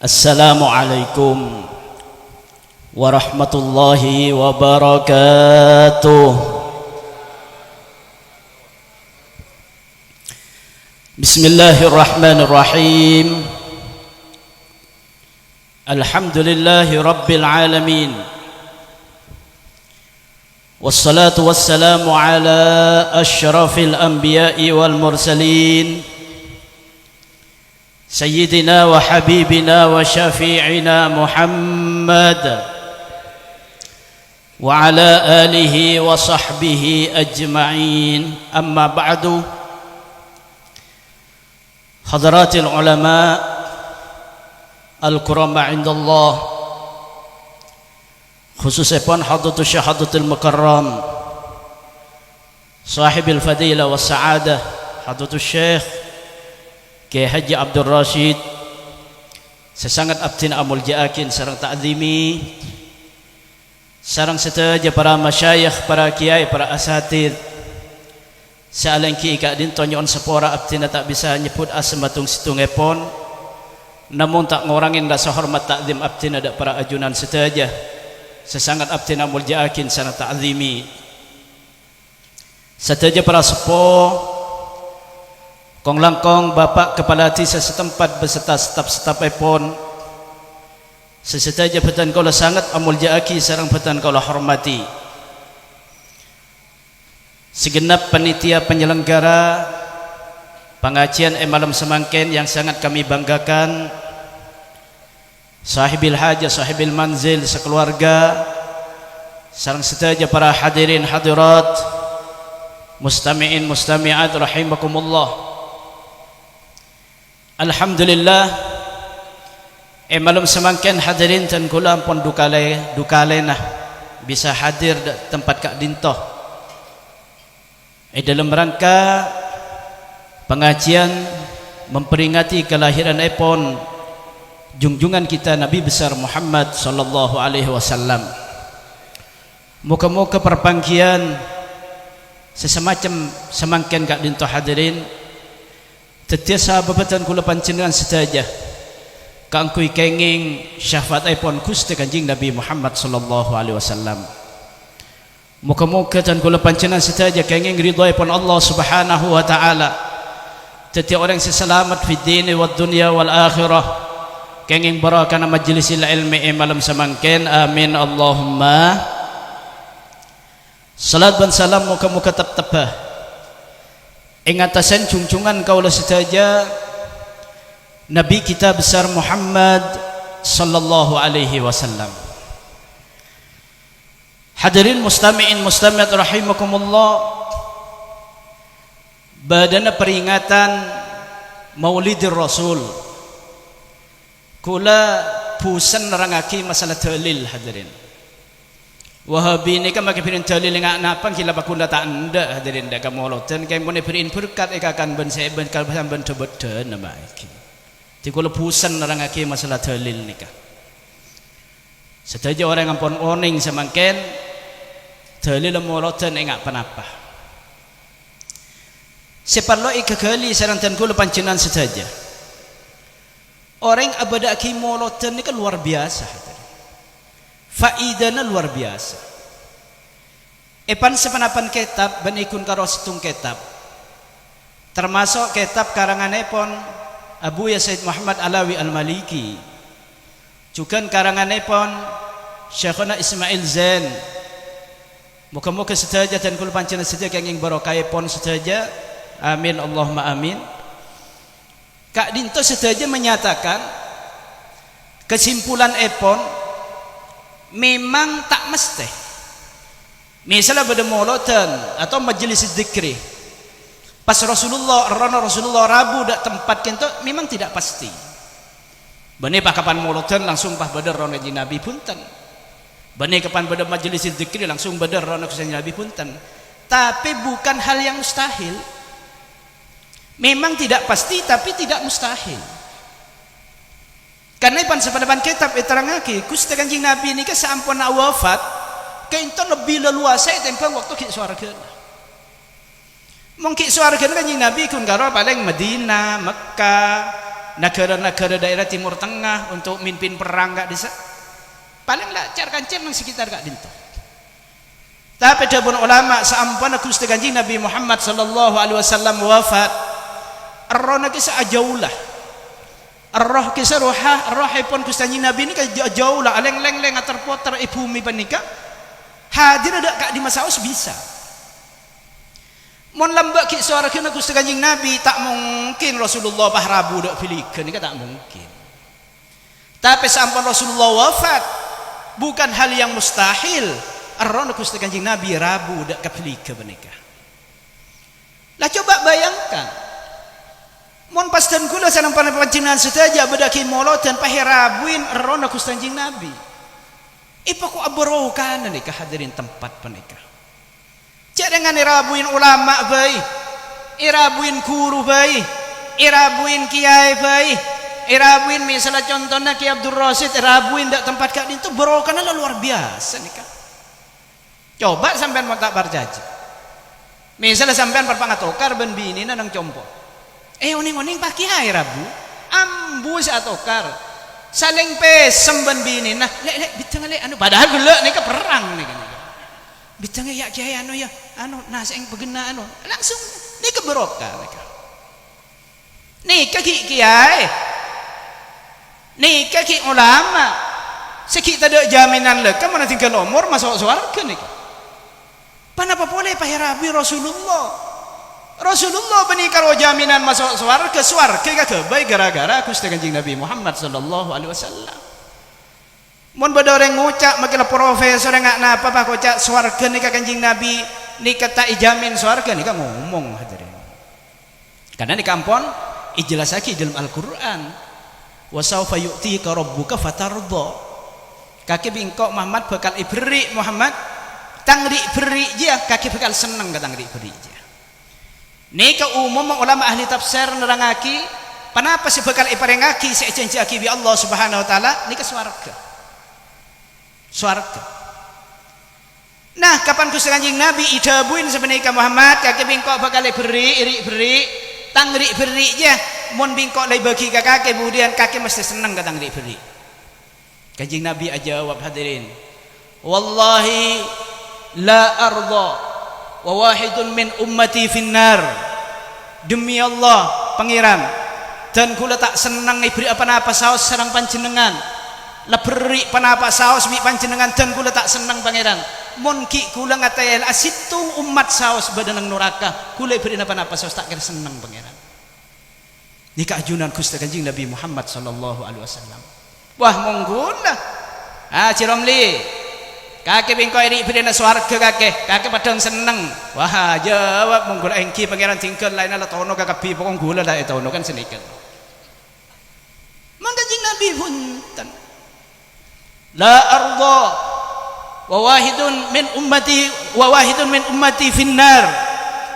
Assalamualaikum warahmatullahi wabarakatuh. Bismillahirrahmanirrahim. Alhamdulillahi rabbil alamin. Wassalatu wassalamu ala asyrafil anbiya'i wal mursalin, Sayyidina wa habibina wa syafi'ina Muhammad wa ala alihi wa sahbihi ajma'in. Amma ba'du. Hadratil ulama al-kurama indallah, khususipun hadratus syahadatul mukarram sahibil fadilah wa sa'adah, hadratus syekh Kiai Haji Abdul Rashid, sesangat abdin amul jaakin sarang ta'zimi, sarang setaja para masyayikh, para kiai, para asatid, saalengki ika din tonyon sepora abdina tak bisa nyebut asem batung situngepon, namun tak ngorangin rasa hormat ta'zim abdina ada para ajunan setaja, sesangat abdin amul jaakin sarang ta'zimi, setaja para sepo kong langkong bapak kepala desa setempat beserta staf-staf epon, sesetaja betan kaulah sangat amul jaaki sarang betan kaulah hormati, segenap panitia penyelenggara pengajian malam semangken yang sangat kami banggakan, sahibil hajah, sahibil manzil sekeluarga, sarang setaja para hadirin hadirat, mustami'in mustami'at rahimakumullah. Alhamdulillah, malam semangken hadirin dan kula ampun dukale nah bisa hadir tempat Kak Dintoh dalam rangka pengajian memperingati kelahiran epon junjungan kita Nabi besar Muhammad sallallahu alaihi wasallam. Muka-muka perpanggian sesemacam semangken Kak Dintoh hadirin tetiasa babatan kula panjenengan setaja kangkui kenging syafaat ipun Gusti Kanjeng Nabi Muhammad sallallahu alaihi wasallam. Muka-muka tan kula panjenengan setaja kenging ridha ipun Allah Subhanahu wa taala. Tetiap orang seselamat fi dini wad dunya wal akhirah. Kenging barakana majlisil ilmi malam semangken. Amin Allahumma. Salat dan salam muka-muka tep-tebah ingatasan junjungan kaulah setaja Nabi kita besar Muhammad sallallahu alaihi wasallam. Hadirin mustami'in mustami'at rahimakumullah, badana peringatan Maulidir Rasul kula pusan nerangaki masalah dalil hadirin. Wahabi ini kan bagi pirin dalil ngak napang kila bakunda tak anda hadirin dak kamoloten kay mun pirin berkat ikakan ben saya ben kalbasan ben tebeden nama iki. Ti kula pusan nerangake masalah dalil nikah. Setaja orang ampun oning samangken dalil moloten ngak panapa. Separlo ikakali sarantan kula pancenan setaja. Orang abada ki moloten ni kan luar biasa hadirin. Faidana luar biasa. Epan sepanapan kitab benikun karo setung kitab, termasuk kitab karangan epon Abu Ya Said Muhammad Alawi Al-Maliki, juga karangan epon Syekhuna Ismail Zain. Muka-muka setaja dan kul pancenan setaja kenging barokah epon setaja. Amin Allahumma amin. Kak Dinto setaja menyatakan kesimpulan epon memang tak mesti. Misalnya pada maulotan atau majelis zikri pas Rasulullah Rabu dak tempat kento memang tidak pasti. Bani pak kapan maulotan langsung pas badar rono Nabi punten. Bani kapan pada majelis zikri langsung badar rono Nabi punten. Tapi bukan hal yang mustahil. Memang tidak pasti tapi tidak mustahil. Karena pan sepadapan kitab terangake Gusti Kanjeng Nabi ini sampun wafat kainto lebih leluasa tempang waktu ki swarga. Mungkin swarga Kanjeng Nabi kun karo paling Madinah, Mekah, negara-negara daerah Timur Tengah untuk mimpin perang gak bisa. Paling lah car-kancir nang sekitar gak dinto. Tapi dapun ulama sampun Gusti Kanjeng Nabi Muhammad sallallahu alaihi wasallam wafat. Roh kisah jaulah. Roh kisah rohipun Gusti Kanjeng Nabi ini jaulah aleng-leng terputar bumi panika. Hadir ada kak di masa bisa. Mon lambak ki suara kena Gusti Kanjeng Nabi tak mungkin Rasulullah pahrabu dak pilihkan ni tak mungkin. Tapi sampun Rasulullah wafat bukan hal yang mustahil. Arron Gusti Kanjeng Nabi rabu dak kepilihkan menikah. Lah coba bayangkan. Mon pasdan kula sanang panjenengan setaja bedaki molotan pahirabuin arron Gusti Kanjeng Nabi. Ipa ko abro kana nikah hadirin tempat penikah. Cak dengan irabuin ulama bayi, irabuin guru bayi, irabuin kiai bayi, irabuin misalnya contohnya Ki Abdul Rasid, irabuin dak tempat kak itu berokan luar biasa nih kan. Coba sampean mau tak berjanji. Misalnya sampean perpangatokar ben bini nang compo. Oning-oning pak kiai rabu, ambus atokar, saling pesem ben bini nah, lek bitang lek anu padahal gula nih ke perang nih kan. Bitangnya ya kiai anu ya anu nasi yang pegena anu langsung nih keberokah nih kaki kiai nih kaki ulama sekita ada jaminan leka mana tinggal umur masuk surga nih panapa boleh pahirabi Rasulullah bani kalau jaminan masuk surga kagak baik gara-gara Gusti Kanjeng Nabi Muhammad sallallahu alaihi wasallam. Mun bada orang ngucap makilah profesor enggak napa pak ngucap swarga nih Kanjeng Nabi nih kata ijamin swarga nih ngomong hadirin. Karena di kampung ijlasaki dalam Al-Qur'an wa sawfa yu'tika rabbuka fatardha. Kaki bingkok Muhammad bakal iberi Muhammad tangri beri dia kaki bakal seneng ka tangri beri dia. Nih ka umum ulama ahli tafsir nerangaki kenapa si bakal iparengaki si janji bi Allah Subhanahu wa taala nih ke swarga. Swarga. Nah, kapan Gusti Kanjeng Nabi idabuin sebenarnya Muhammad kaki bingkok bakal beri, tangri beri je. Mun bingkok lay bagi kaki kemudian kaki mesti seneng ka tangri beri. Kanjeng Nabi aja jawab hadirin. Wallahi la arda wa wahidun min ummati finnar. Demi Allah pangeran dan kula tak seneng ibri apa-apa saos sareng panjenengan. Leberi panapa saos mi panjenengan dan kula tak seneng pangeran mun ki kula ngatayel asitung umat saos badanang neraka kula beri panapa saos tak kira seneng pangeran ni kaajunan Gusti Kanjeng Nabi Muhammad sallallahu alaihi wasallam. Wah mongguna Ciromli kaki bingko iri beri na swarga kaki padang seneng. Wah jawab mongguna engki pangeran tingkel lain ala tono kakabi pokong gula dah tono kan senikel man Kanjeng Nabi punten la arda wa wahidun min ummati finnar.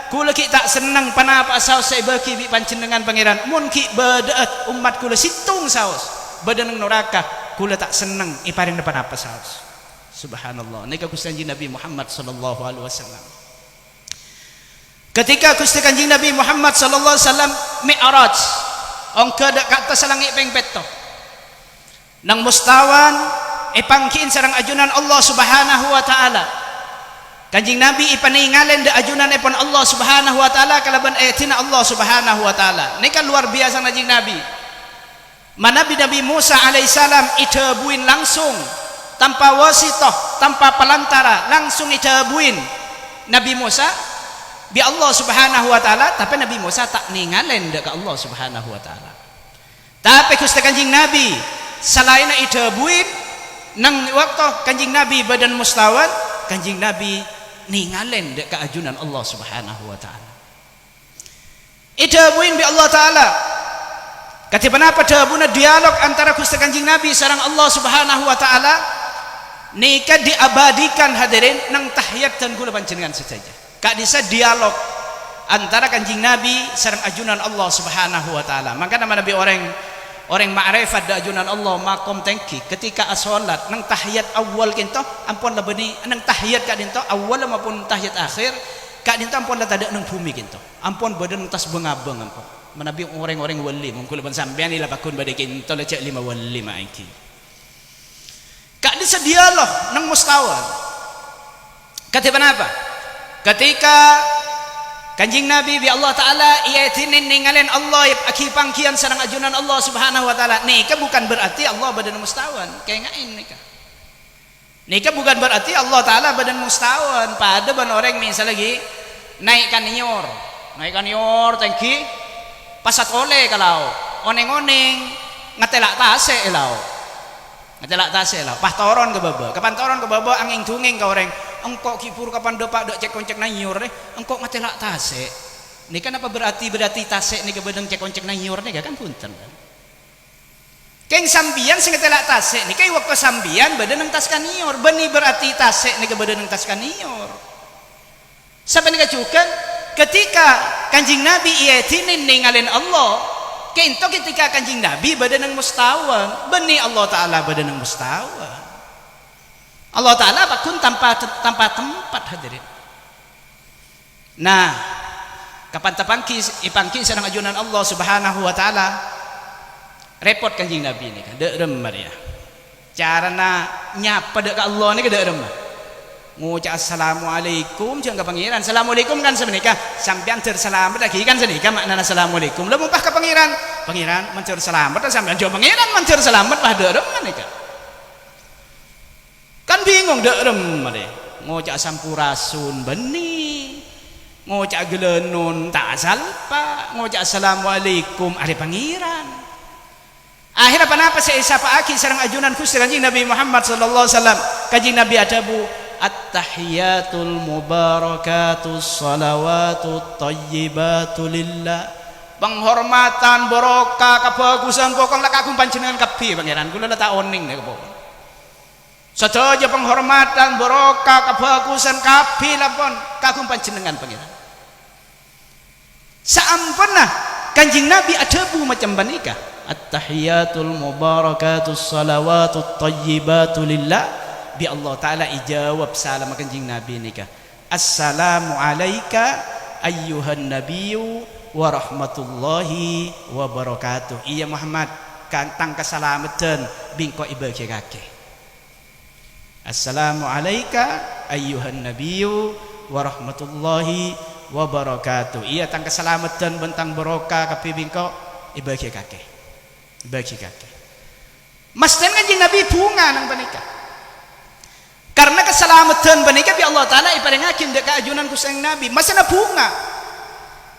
Kula ki tak senang panapa saos saya bagi bi panjenengan pangeran mun ki bedaat umat kula situng saos badanang neraka kula tak senang iparing depan apa saos. Subhanallah nika Gusti Kanjeng Nabi Muhammad sallallahu alaihi wasallam. Ketika Gusti Kanjeng Nabi Muhammad sallallahu alaihi wasallam mi'raj ongko dak kata salangit peng peto nang mustawan ipangkiin sarang ajunan Allah Subhanahu wa taala. Kanjeng Nabi ipaningalen da ajunan ipon Allah Subhanahu wa taala kalaban ayatina Allah Subhanahu wa taala. Ini kan luar biasa Kanjeng Nabi. Manabi Nabi Musa alaihissalam itabuin langsung tanpa wasithah, tanpa pelantara, langsung itabuin Nabi Musa bi Allah Subhanahu wa taala, tapi Nabi Musa tak ningalen da ka Allah Subhanahu wa taala. Tapi Gusti Kanjeng Nabi selain itabuin nang waktu Kanjeng Nabi badan mustawan Kanjeng Nabi ningalen dek keajunan Allah Subhanahu wa taala. Idabuin bi Allah taala. Katibana pada buna dialog antara Gusti Kanjeng Nabi sareng Allah Subhanahu wa taala nikah diabadikan hadirin nang tahiyat dan kula panjenengan saja. Kak bisa dialog antara Kanjeng Nabi sareng ajunan Allah Subhanahu wa taala. Maka nama Nabi orang ma'rifat da ajunan Allah makom tengki ketika as-salat nang tahiyat awal kinto ampun labani nang tahiyat ka dinto awal maupun tahiyat akhir ka dinto ampun la tada nang bumi kinto ampun badan tas bengabeng ampun Manabi orang-orang wali mungkul ban sampean ila pakun badai kinto lecek 5 wali maiki. Kak disedialah nang mustawan. Kata apa? Ketika Kanjing Nabi bi Allah Ta'ala iatinin ninggalin Allah aki pangkian sarang ajunan Allah Subhanahu wa Ta'ala. Nika bukan berarti Allah badan mustawan. Kayak ngain nika. Nika bukan berarti Allah Ta'ala badan mustawan. Pada ban orang misal lagi naikkan nyor tangki pasat oleh kalau oneng-oneng ngatelak tase elau. Ngatelak tase elau. Pahtoron ke baba. Kapan toron ke baba angin tunging ka orang. Engkau kipur kapan dopak dok cek koncek nanyur deh engkau ngatelak tase ini kan apa berarti tase ini kebedeng cek koncek nanyur nih kan punten kan keng sambian sing ngatelak tase ini kayak waktu sambian badan nang tas kanior beni berarti tase ini kebedeng nang tas kanior sampai nih kacukan ketika Kanjing Nabi iatinin ninggalin Allah kento ketika Kanjing Nabi badan nang mustawan beni Allah Ta'ala badan nang mustawan Allah Ta'ala bakun tanpa tempat hadirin. Nah, kapan ipangki sareng ajunan Allah Subhanahu wa Ta'ala repot Kanjing Nabi ini kan deurem ya. Carana nyapa dek ka Allah ni ke deurem. Ngucap assalamualaikum jeung ka pangeran. Assalamualaikum kan semenika sampean teur salamet lagi kan senika maknana assalamualaikum. Lamun pah ka pangeran, pangeran menceur salamet sampean jo pangeran menceur salamet pah deurem menika. Kan bingung deurem mare ngocak sampurasun beni ngocak gelenun tak salpa ngocak assalamualaikum ari pangeran akhirnya apa saya sapa aki sareng ajunan Gusti Kanjeng Nabi Muhammad sallallahu alaihi wasallam Kanjeng Nabi adabu at-tahiyatul mubarakatus salawatut thayyibatu lillah penghormatan barokah kabagusan pokok lak kagum panjenengan kabeh pangeran kula tak oning nek pokok sedaya penghormatan barokah kebagusan kabeh lapon kagum panjenengan pangeran saampunna Kanjeng Nabi adabu macam banika at-tahiyatul mubarakatus salawatut thayyibatu lillah bi Allah Ta'ala ijawab salam Kanjeng Nabi nika assalamu alayka ayyuhan nabiyyu wa rahmatullahi wa barakatuh iya Muhammad kantang kesalamatan bingko ibake kakek assalamu alayka ayyuhan nabiyyu wa rahmatullahi wa barakatuh iya tang keselamatan bentang barokah kabeh bingko ibake kakek masden Kanjeng Nabi bunga nang panika karena keselamatan panika bi Allah Ta'ala iparingakeun dek ajunan Gusti Nabi masana bunga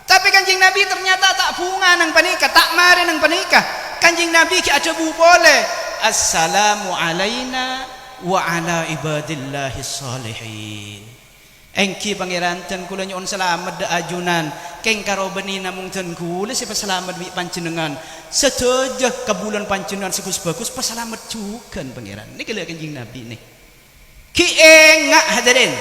tapi Kanjeng Nabi ternyata tak bunga nang panika tak mari nang panika Kanjeng Nabi ki ajabu boleh assalamu alaina wa ala ibadillahi salihin engki pangeran ten kula nyuwun selamat da ajunan keng karo beni namung ten kula sipa selamat bi panjenengan sedaya kabulan panjenengan bagus pasalamet juga pangeran niki lho Kanjeng Nabi nih ki engak hadirin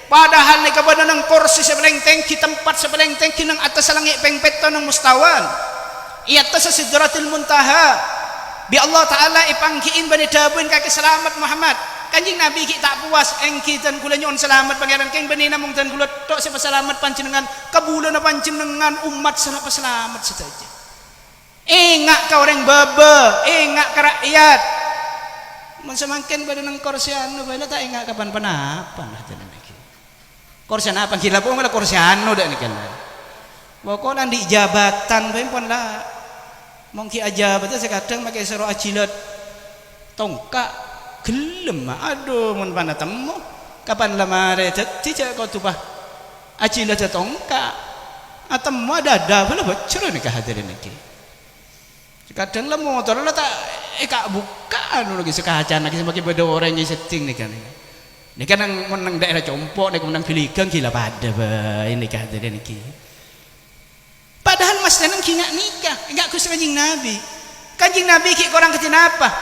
padahal nek kabada nang kursi sebelang tengki tempat sebelang tengki nang atas langit pengpeto nang mustawan iya tas sidratil muntaha bi Allah Ta'ala ipangkiin bani dabuin kaki selamat Muhammad Kanjeng Nabi ki tak puas engki dan kula nyuwun selamat pangeran keng bani namung dan kula tok siapa selamat panjenengan kabulana panjenengan umat sarapa selamat saja engak ka orang baba engak ka rakyat mun samangken bade nang korsiano bala tak engak kapan panapan lah tenan iki korsian apa gila po ngala korsiano dak nikan pokoknya di jabatan bae pun lah mongki aja betul sekadang pakai sero ajilat tongkak gelem aduh mun pana temu kapan lamare dadi cek kau tupah ajilat tongkak atemu ada bala bocor nih hadirin iki sekadang lah motor lah tak kak buka anu lagi sekaca lagi semakin beda orang yang setting nih kan ini kan nang daerah Compok nek nang Biligang gila pada ba ini hadirin iki padahal mas tenang ki nikah enggak Gusti Kanjeng Nabi Kanjeng Nabi ki orang kenapa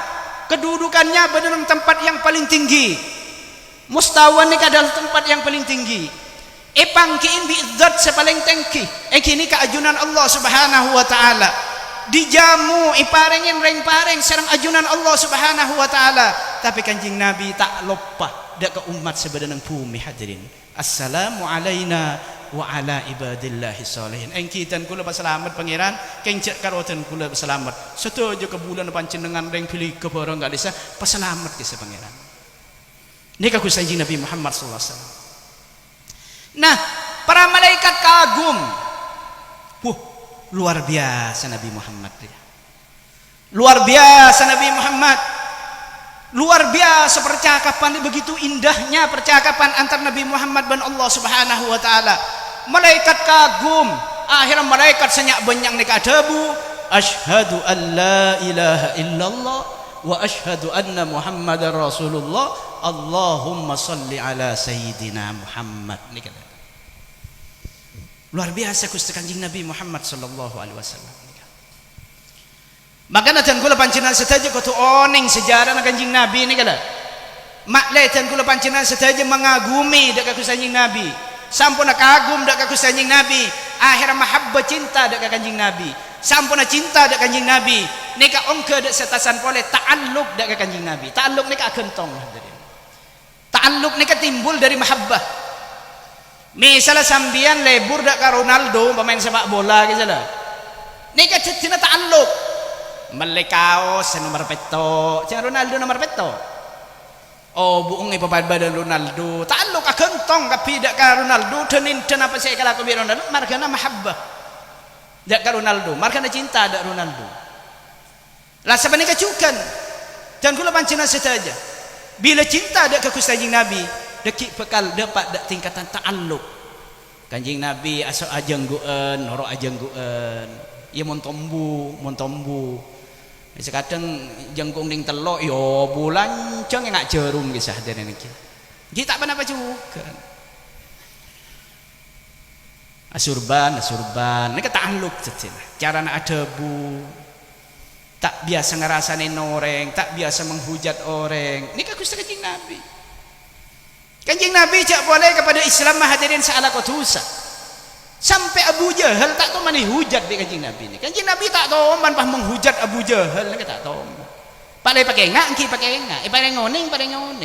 kedudukannya pada tempat yang paling tinggi mustawan ni adalah tempat yang paling tinggi epangkiin bi zat sepaling tinggi kini keajunan Allah Subhanahu wa Ta'ala dijamu iparengin reng pareng sareng ajunan Allah Subhanahu wa Ta'ala tapi Kanjeng Nabi tak lupa dak ke umat sebadanang bumi hadirin assalamu alaina wa ala ibadillahi salihin. Engkitan kula selamat pangeran, kencek karoten kula selamat. Setuju ke bulan panjenengan reng pilih ke barang enggak bisa paselamat ke pangeran. Nika ku sanjing Nabi Muhammad sallallahu alaihi wasallam. Nah, para malaikat kagum. Luar biasa Nabi Muhammad dia. Luar biasa Nabi Muhammad. Luar biasa percakapan, begitu indahnya percakapan antar Nabi Muhammad dan Allah Subhanahu wa taala. Malaikat kagum, akhirnya malaikat senyak banyak nek adabu, asyhadu an la ilaha illallah wa asyhadu anna Muhammadar Rasulullah. Allahumma salli ala sayyidina Muhammad. Luar biasa Gusti Kanjeng Nabi Muhammad sallallahu alaihi wasallam. Maka dan kula panjenengan sedaja kudu oning sejarah Kanjeng Nabi ni kala. Makleh dan kula panjenengan sedaja mengagumi dak Gusti Kanjeng Nabi. Sampun kagum dak Gusti Kanjeng Nabi. Akhir mahabbah cinta dak Kanjeng Nabi. Sampun cinta dak Kanjeng Nabi. Nika ongke dak setasan pole ta'alluq dak Kanjeng Nabi. Ta'alluq nika gentong hadirin. Ta'alluq nika timbul dari mahabbah. Misalnya sambian lebur dak ka Ronaldo pemain sepak bola gitu lah. Nika cenah ta'alluq. Malekaos nomor peto, jangan Ronaldo nomor peto. Oh buong ipapadbadan Ronaldo. Ta'alluq ka gentong ka pidak ka Ronaldo denin den apa saya kala ko bi Ronaldo margana mahabbah. Dak ka Ronaldo, margana cinta dak Ronaldo. Lah sabane kacukan. Dan kula panjenengan sedaja. Bila cinta dak ka Gusti Nabi, dekik bekal dapat dak tingkatan ta'alluq. Kanjeng Nabi asal ajenggueun, noro ajenggueun. Ia montombu. Sekadang jengkung ning telok yo bulan ceng ngak jerum kisah dene niki. Nggih tak apa juga. Asurban nek ta'alluq cenah. Carana adebu. Tak biasa ngerasane noreng, tak biasa menghujat orang. Nika Gusti Kanjeng Nabi. Kanjeng Nabi jak boleh kepada Islam hadirin saala kotusa. Sampai Abu Jahal tak tahu mana hujat di Kanjeng Nabi ini. Kanjeng Nabi tak tahu manpah menghujat Abu Jahal, ni tak tahu. Pakai ngak, ki pakai ngak, pakai ngoning,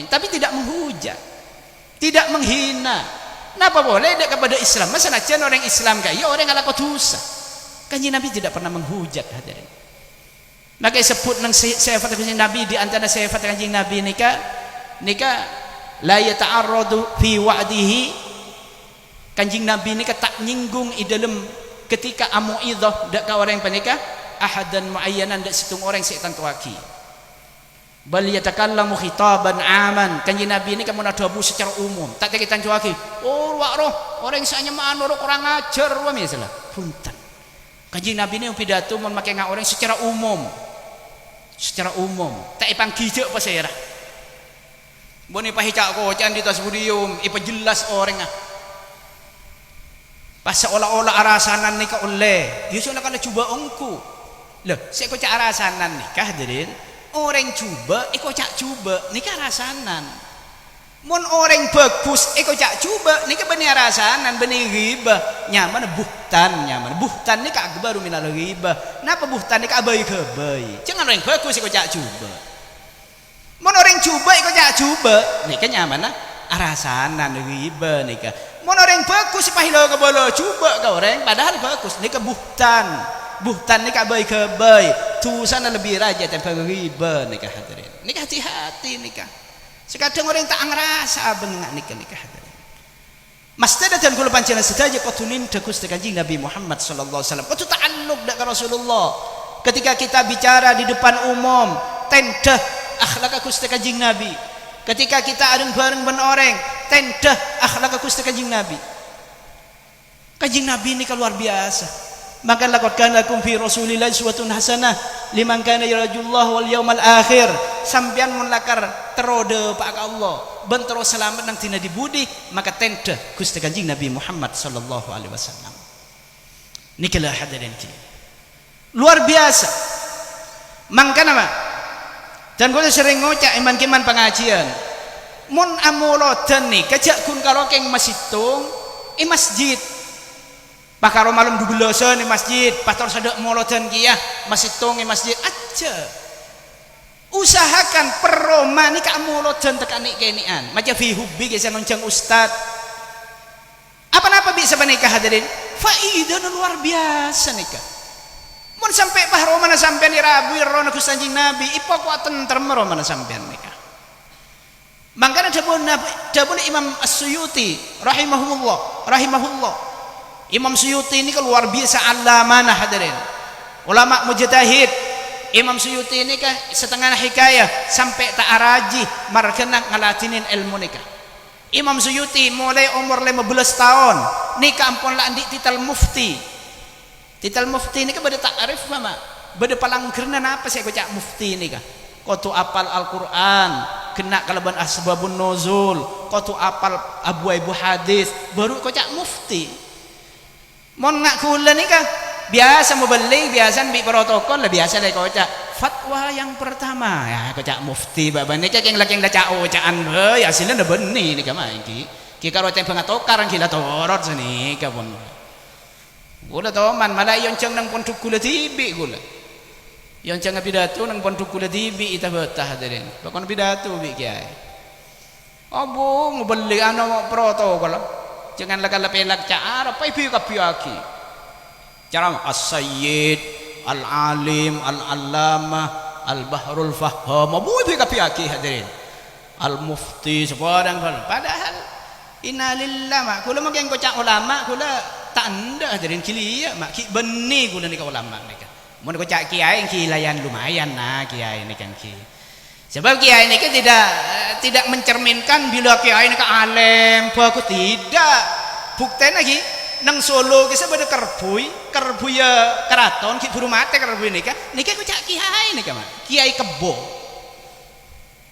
tapi tidak menghujat, tidak menghina. Napa boleh dek kepada Islam? Masa najan orang Islam kaya orang ala kotusa. Kanjeng Nabi tidak pernah menghujat hadirin. Maka sebut nang sifat Kanjeng Nabi di antara sifat Kanjeng Nabi nika la yata'arradu fi wa'dihi. Kanjeng Nabi ni tak nyinggung i dalam ketika amuidzah dak ka orang panika ahadan muayyanan dak situng orang sik tantuaki. Bal yatakallamu khitaban aman. Kanjeng Nabi ni kamu nadabu secara umum, tak kita tantuaki. Oh wak roh orang sanya maan orang ajar wa misalnya. Punten. Kanjeng Nabi ni pidato memakai ngak orang secara umum. Secara umum, tak ipang kijek apa saya. Boni pahicak ko jan di tas budium, ipa jelas orang ah. Pas seolah-olah arasanan nikah oleh Yesus nak kena cuba ongku loh saya kocak arasanan nikah hadirin orang cuba cak cuba nikah arasanan mon orang bagus cak cuba nikah benih arasanan benih ghibah nyaman buhtan nikah baru minal ghibah napa buhtan nikah abai kebai jangan orang bagus cak cuba mon orang cuba cak cuba nikah nyaman arasanan ghibah nikah mon orang bagus pahilo ke bola coba ke orang padahal bagus ni kebuhtan ni baik ke baik tu sana lebih raja tanpa riba nikah hadirin nikah hati-hati nikah sekadang orang tak ngerasa bengak nikah hadirin mesti dan kula panjenengan sedaja kotunin dekus Kanjeng Nabi Muhammad sallallahu alaihi wasallam kotu ta'alluq dak Rasulullah ketika kita bicara di depan umum tendah akhlak Gusti Kanjeng Nabi. Ketika kita adeng bareng ben orang tendah akhlak Gusti Kanjeng Nabi. Kanjeng Nabi ini luar biasa. Maka laqad kana lakum fi Rasulillahi uswatun hasanah liman kana yarjullaha wal yaumal akhir. Sampeyan mun lakar terode pak Allah, ben terus selamat nang dina dibudi, maka tendah Gusti Kanjeng Nabi Muhammad sallallahu alaihi wasallam. Nikalah hadirin ki. Luar biasa. Mangkana mah dan gue sering ngocak iman kiman pengajian mun amulodan nih kajak kun karokeng masitung masjid pakaro malam dugulasan masjid pastor sadek mulodan kia masitung masjid aja usahakan peroma nih kamulodan tekanik kenian macam fi hubbi kisah ngoncang ustad apa Nabi sebenarnya hadirin faidah luar biasa nikah. Mun sampai pahro mana sampean irabu rono kusanjing Nabi ipo kuatan termero mana sampean nikah. Mangkana dabun Imam As-Suyuti rahimahullah. Imam Suyuti ini kan luar biasa alamana hadirin. Ulama mujtahid. Imam Suyuti ini kan setengah hikayah sampai tak araji markena ngalatinin ilmu nikah. Imam Suyuti mulai umur 15 tahun nikah ampun lah andik titel mufti. Titel mufti ini kan beda takrif mama. Beda palangkerna apa saya kocak mufti ini kan. Kau tu apal Al-Quran, kena kalaban asbabun nuzul, kau tu apal abu hadis, baru kocak mufti. Mon nak kula ni kah? Biasa mau beli, biasa ambil protokol lah, biasa lah kocak. Fatwa yang pertama, ya kocak mufti, baba ni kah yang laki yang dah cak ocaan, ya sila dah benih ni kah maiki. Kita kalau tembak tokar orang kita torot sini kah pun. Gula toman malah yang ceng nang pondok kula tibi gula. Yang jangan pidato nang pondok kula tibi ita betah hadirin. Bakon pidato bi kiai. Abo ngobeli ana protokol. Jangan pelak cara apa ibu kapiaki. Cara as-sayyid, al-alim, al-allamah, al-bahrul faham. Abo ibu kapiaki hadirin. Al-mufti sepadang padahal innalillah mak kula mah yang kocak ulama kula tak anda hadirin kilia mak ki benih kula ni ka ulama ni. Mun kocak kiai kilayan lumayan nah kiai ini kan ki. Sebab kiai ini kan tidak mencerminkan bila kiai ini kan alim, bagus tidak. Bukti lagi nang Solo kisah pada kerbuy ya keraton ki buru mate kerbuy ini kan kocak kiai ini kan kiai kebo.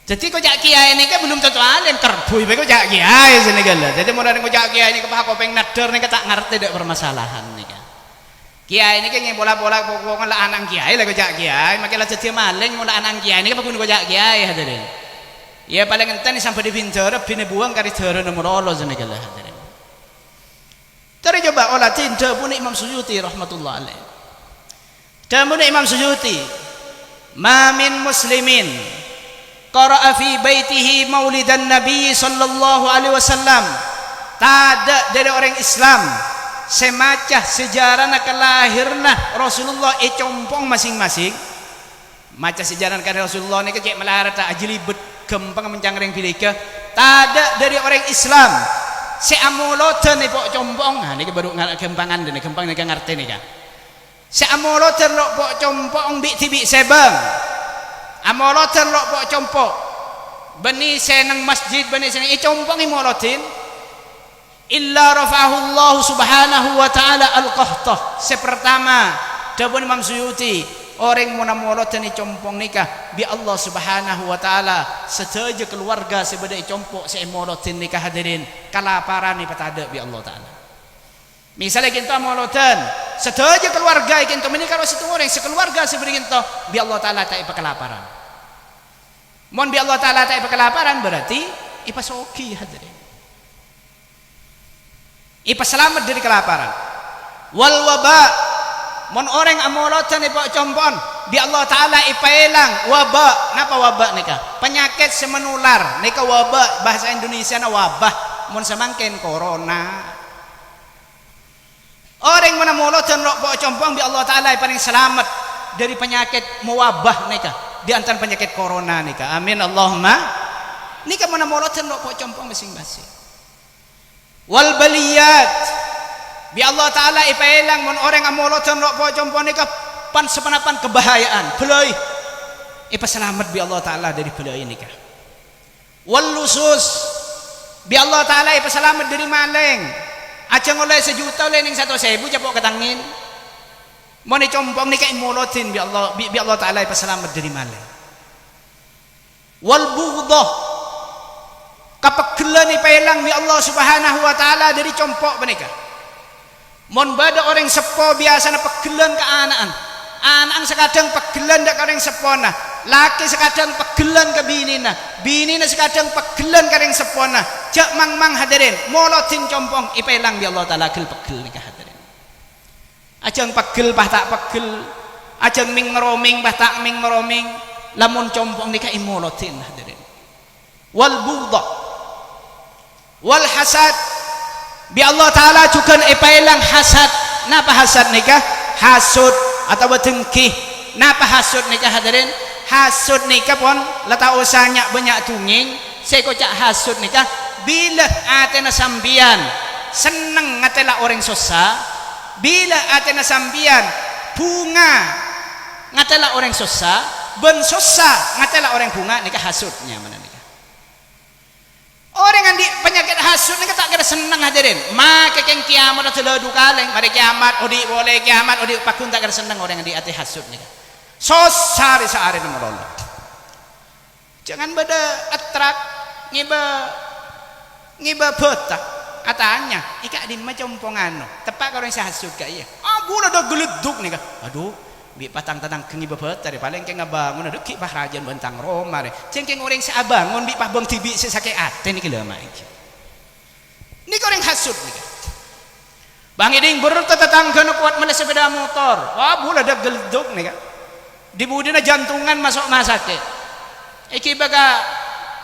Jadi kocak kiai ini kan belum tentu alim kerbuy bae kocak kiai sini kan. Jadi mun ada kocak kiai ini kepah kopeng nader ini tak ngerti dak permasalahan ini kan. Kiai ini kan yang bola-bola pokoknya lah anak kiai lah kocak kiai makilah jadi maling mula anak kiai ini kan pun kocak kiai hadirin ya paling enten sampai di pinjara bini buang kari jara nomor Allah sini kan hadirin tadi coba olah tinta pun Imam Suyuti rahmatullah alaih dan pun Imam Suyuti ma min muslimin qara'a fi baitihi maulidan Nabi sallallahu alaihi wasallam tak ada dari orang Islam semacah sejarah nak lahirna Rasulullah compong masing-masing macam sejarah kan Rasulullah ni kecik melarata ajlibet gempang mencangring pilika tak ada dari orang Islam seamolotan ni pok compong ni baru gempangan ni gempang ni ngerti ni kan seamolotan lo pok compong bi tibi sebang amolotan lo pok compong bani senang masjid bani senang compong imolotin illa rafa'ahu Allah subhanahu wa ta'ala al-qahtah sepertama dabun Imam Suyuti orang munamolot ni compong nikah bi Allah subhanahu wa ta'ala sedaja keluarga sebeda compok seemolotin nikah hadirin kalaparan ni patada bi Allah ta'ala misalnya kita molotan sedaja keluarga kita menikah situ orang sekeluarga sebeda kita bi Allah ta'ala tak ipa kelaparan mon bi Allah ta'ala tak ipa kelaparan berarti ipa soki hadirin ipa selamat dari kelaparan wal waba mon orang amolotan ipa compon bi Allah Ta'ala ipa elang waba napa waba nikah penyakit semenular nikah waba bahasa Indonesia na wabah mon semangkin corona orang mana molotan ipa compon bi Allah Ta'ala ipa paling selamat dari penyakit mewabah nikah di antara penyakit corona nikah amin Allahumma nikah mana molotan ipa compon masing-masing wal baliyat bi Allah Ta'ala ipaelang mon orang amolotan rok po compon nikah pan sepanapan kebahayaan belai ipa selamat bi Allah Ta'ala dari belai nikah wal lusus bi Allah Ta'ala ipa selamat dari maling acang oleh sejuta oleh ning 1.000 capok ketangin mon compong nikah imolotin bi Allah Ta'ala ipa selamat dari maling wal bughdah kapagelan ipaelang bi Allah subhanahu wa ta'ala dari compok menikah mon bada orang sepo biasa na pagelan ke anak sekadang pagelan dak orang sepona laki sekadang pagelan ke bini na sekadang pagelan ke orang sepona jak mang hadirin molotin compong ipaelang bi Allah ta'ala gel pegel nikah hadirin ajang pegel pah tak pegel ajang ming meroming pah tak ming meroming lamun compong nikah imolotin hadirin wal bughdah wal hasad bi Allah taala juga ipailang hasad. Napa hasad nikah? Hasud atau dengki. Napa hasud nikah hadirin? Hasud nikah pun letak usahanya banyak tunging. Saya kocak hasud nikah bila atena sambian seneng ngatela orang susah, bila atena sambian bunga ngatela orang susah, ben susah ngatela orang bunga nikah hasudnya mana nikah. Orang yang di penyakit hasud nikah tak kira seneng hadirin. Maka keng kiamat atau ledu kaleng, mari kiamat odi boleh kiamat odi pakun tak kira seneng orang yang di ati hasud nikah. Sosari saari nomorollah. Jangan beda atrak ngiba betak katanya ika di macam pongano tepat kalau yang hasud kak iya bulan dah geleduk nih kak aduh bi patang tentang ngiba betak dari paling kayak ngabangun ada kipah rajan bentang Roma deh cengkeng orang si abangun bi pah bang tibi si sakit ate nih kelama ini orang hasud nih kak bang iding bertetangga nu kuat mana sepeda motor bulan dah geleduk nih kak di budina jantungan masuk masake iki baga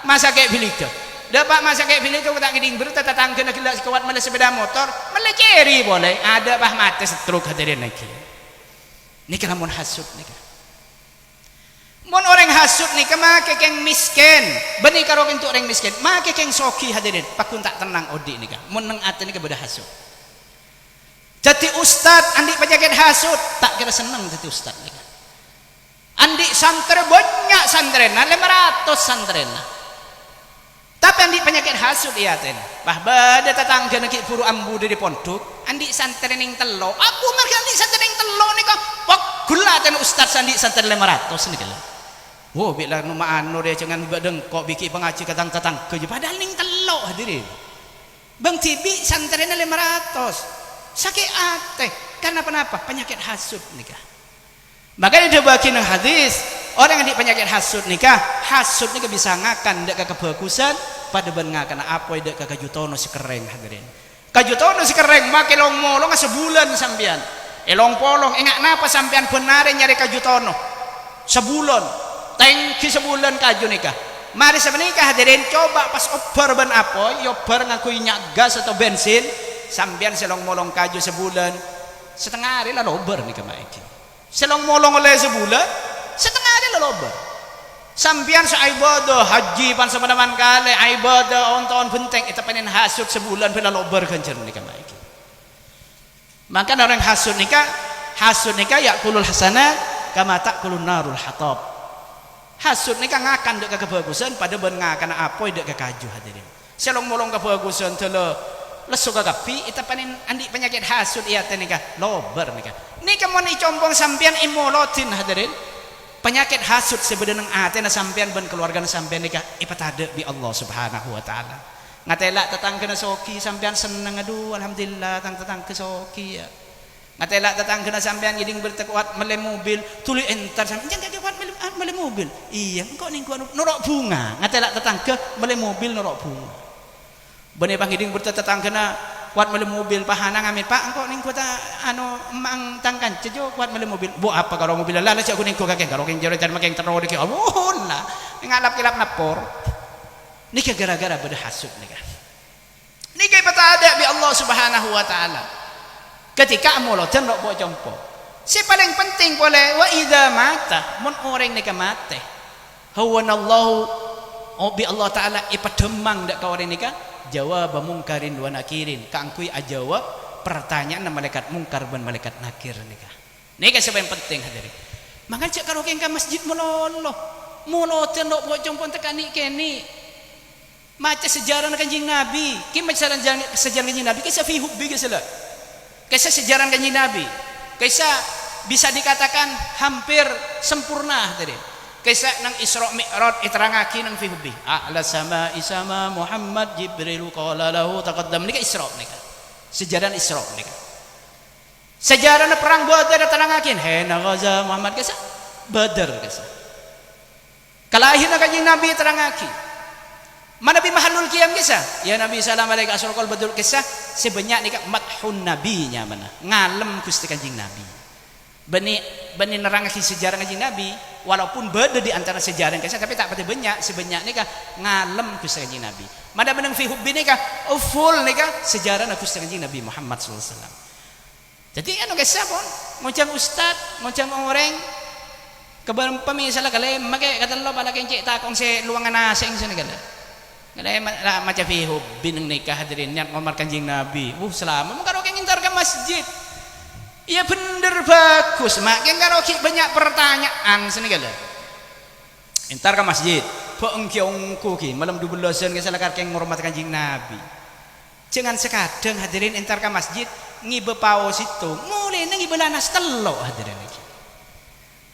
masa kayak bilika dapat masa kayak bilika kita ngiding berita tetangga nak kelas kuat malah sepeda motor malah ceri boleh ada bah mati stroke hadirin lagi ni kena mon hasud ni mon orang hasud ni make keng miskin bani karo untuk orang miskin make keng soki hadirin pakun tak tenang odi ni mon nang ate ni beda hasud jadi ustad andi penyakit hasud tak kira senang jadi ustad ni andi santri banyak santrena 500 santrena tapi andi penyakit hasud iya ten bah bada tetangga nak puru ambu dari pondok andi santri ning telo aku mereka andi santri ning telo ni kok pok gula ten ustaz andi santri 500 ni kala wo bila nu maano dia jangan badeng kok bikin pengaji katang-katang ke padahal ning telo hadirin bang tibi santri 500 sakit ate karena kenapa penyakit hasud nikah. Makanya dia bagi nang hadis orang yang di penyakit hasud nikah hasud nikah bisa ngakan dek kebagusan pada ben ngakan apa dek kajutono sekereng hadirin kajutono sekereng make long molong sebulan sampean elong polong enggak napa sampean benare nyari kajutono sebulan tengki sebulan kaju nikah mari semenikah hadirin coba pas oper ben apa yoper ngaku nyak gas atau bensin sampean selong molong kaju sebulan setengah hari lah lober nikah maiki selong molong oleh sebulan setengah hari loba sampian sa ibadah haji pan samanaman kali ibadah on tahun benteng itu panen hasud sebulan pila loba kancer nikah maiki maka orang hasud nikah yakulul hasanat kama takulun narul hatab hasud nikah ngakan dek kebagusan pada ben ngakan apa dek kaju hadirin selong molong kebagusan telo lesu kagapi itu panen andi penyakit hasud iya teh nikah loba nikah nikah mau dicompong sampian imolotin hadirin penyakit hasud sebenarnya atena sampean ben keluarga sampean nikah ipatada bi Allah Subhanahu wa taala ngatela tetangga soki sampean seneng aduh alhamdulillah tetangga soki ya ngatela tetangga sampean giding bertekuat mele mobil tuli entar sampean jangan kuat mele mobil iya engko ning ku norok bunga ngatela tetangga mele mobil norok bunga bene pangiding bertetangga kuat mele mobil pahana ngamin pak engko ning kota anu mang tangkan cejo kuat mele mobil bu apa karo mobil lah cak kuning ko kakek karo keng jero jan makeng tero deke awon lah ngalap kilap napor nikah gara-gara beda hasud nikah patada bi Allah Subhanahu wa taala ketika amoloten rok bo jompo si paling penting boleh wa idza mata mun orang nikah mate hawanallahu bi Allah taala ipademang dak ka orang nikah jawab mungkarin wa nakirin kangkui ajawab pertanyaan malaikat mungkar dan malaikat nakir nikah sebab yang penting hadirin maka cak karo keng ka masjid mololo moloten dok bocong pon tekani keni maca sejarah kanjeng Nabi ki maca sejarah kanjeng Nabi kisah fi hubbi kisah sejarah kanjeng Nabi kisah bisa dikatakan hampir sempurna hadirin kisah nang Isra Mi'raj iterangake nang fi hubbi a'la sama isama Muhammad Jibril qala lahu taqaddam nika Isra nika sejarah Isra nika sejarah perang Badar terangake hena ghaza Muhammad kisah Badar kisah kalahiran kanjeng Nabi terangake mana bi mahallul qiyam kisah ya Nabi sallallahu alaihi wasallam badul kisah sebanyak nika madhun nabinya mana ngalem Gusti kanjeng Nabi bani nerangake sejarah kanjeng Nabi walaupun beda di antara sejarah kisah tapi tak pati banyak sebanyak nikah ngalem Gusti Kanjeng Nabi mada menang fi hubbi nikah full nikah sejarah Gusti Kanjeng Nabi Muhammad sallallahu alaihi wasallam. Jadi anu kisah pun macam ustad macam orang kebarang pemisalah kali make kata lo bala kencik takong se luangan asing sini kali macam fi hubbi nikah hadirin niat ngomar Kanjeng Nabi selama mengkaro ngintar ke masjid. Ya bener bagus, makin karaoke banyak pertanyaan sini kala. Entar ke masjid, pengkiongku ki malam 12-an ke salakar keng ngormat Kanjeng Nabi. Jangan sekadang hadirin entar ke masjid ngibe paus itu, mulai ngibe lanas telo hadirin iki.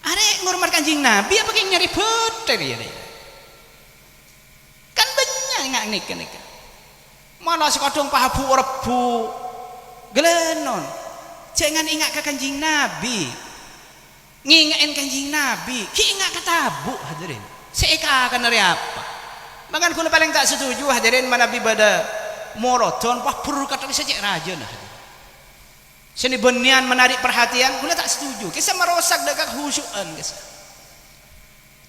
Arek ngormat Kanjeng Nabi apa keng nyari beter ya. Kan banyak ngak nikah. Malah sekadang pahabu rebu gelenon. Jangan ingat ke Kanjeng Nabi. Ngingatin Kanjeng Nabi. Ki ingat ke tabu hadirin. Seeka akan dari apa? Bahkan kula paling tak setuju hadirin manabi pada moroton wah perlu kata saja raja nah. Seni benian menarik perhatian kula tak setuju. Kisah merosak dekat khusyuan kisah.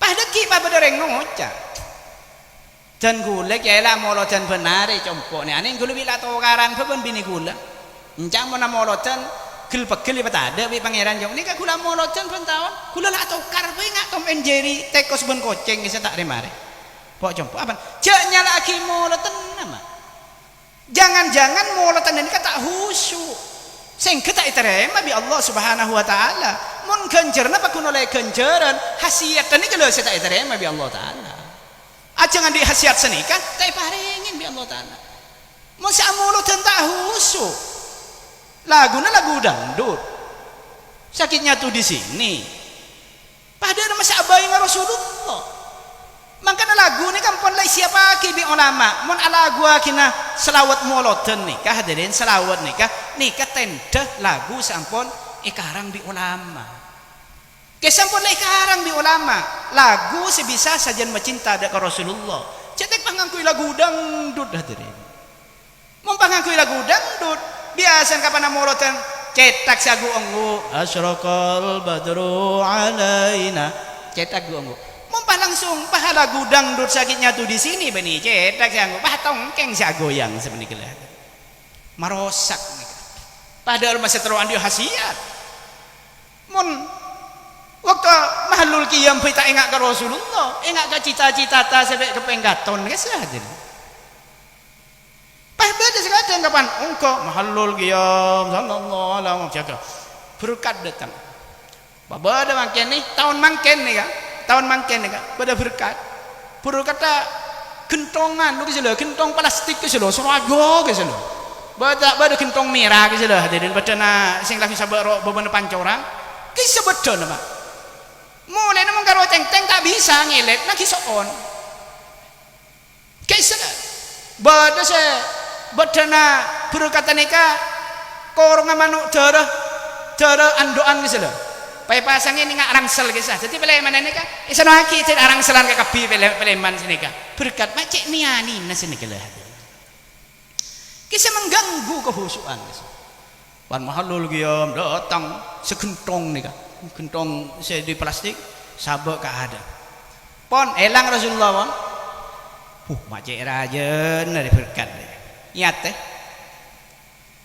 Pahdeki pa pada reng ngocak. Dan kula kaya moroton benar compok ni. Ani kula bila tokaran pun bini kula. Encang mana moroton gel pegel apa ada bi pangeran jong ni ka kula molocan pun tahun kula lah tokar pe ngak Tom and Jerry tekos ben koceng bisa tak remare pok jompo apa jak nyala aki molotan nama jangan-jangan molotan ini ka tak khusyuk sing tak terima bi Allah Subhanahu wa taala mun kencerna pa kuno le kenceran hasiat ni kalau saya tak terima bi Allah taala ajangan di hasiat senika tak paringin bi Allah taala mun sa molotan tak khusyuk lagunya lagu dangdut sakitnya tuh di sini padahal masih abai dengan Rasulullah makanya lagu ini kan pun lai siapa ki bi ulama mun ala lagu akina selawat moloten nikah hadirin selawat nikah tenda lagu sampun ikarang bi ulama kesampun lai ikarang bi ulama lagu sebisa sajian mencinta dekat Rasulullah cetek pangangkui lagu dangdut hadirin mun pangangkui lagu dangdut biasa kapan molotan cetak sagu onggu asyraqal badru alaina cetak gu onggu mumpah langsung pahala gudang dut sakitnya tuh di sini beni cetak sagu pah tongkeng sagoyang sebenarnya kelah marosak padahal masih teruan dia hasiat mun waktu mahlul qiyam kita ingat ke Rasulullah ingat ke cita-cita ta sampai ke penggaton kesah jadi beda sekadang kapan engkau mahallul qiyam sallallahu alaihi wasallam berkat datang baba ada makin nih tahun makin nih kan tahun makin nih kan pada berkat kata kentongan lu kisah kentong plastik kisah lo surago kisah lo pada kentong merah kisah lo hadirin pada na sing lagi sabar beban pancorang kisah betul nama mulai nama karo teng tak bisa ngelet nak kisah on kisah pada saya badana berkata nikah korong manuk darah andoan gitu loh pai pasangnya ini ngak rangsel kisah jadi pilih mana nikah isano aki tidak rangselan ke kabi pilih man sini kah berkat macet niani nasi nikah kisah mengganggu kehusuan wan mahallul qiyam datang sekentong nikah kentong saya di plastik sabak ke ada pon elang Rasulullah pon macet raja dari berkat ingat teh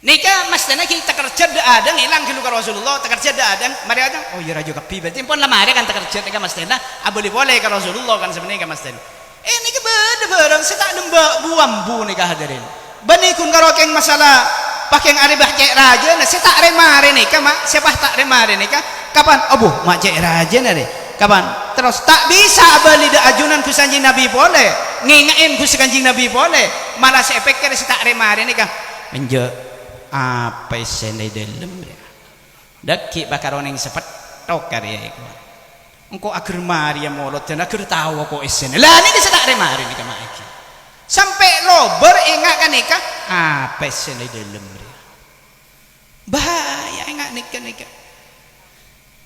nikah mas dana kita kerja ada ngilang ke Rasulullah kerja ada mari ada oh iya raja kapi berarti pun lama ada kan kerja nikah mas dana boleh ke Rasulullah kan sebenarnya mas dana nikah beda barang saya tak lembak buambu nikah hadirin benikun karokeng masalah pakai aribah cek raja nah saya tak remare nikah mak siapa tak remare nikah kapan mak cek raja nare kapan terus tak bisa beli ajunan kusanji Nabi boleh ngingain kusanji Nabi boleh malah saya pikir saya tak remare nikah menje apa isen di dalam dia daki bakar orang yang sepet tokar ya ikhwan engkau akhir mari yang molot dan akhir tahu kok isen lah ini saya tak remare nikah mak iki sampai lober ingat kan nikah apa isen di dalam dia bahaya ingat nikah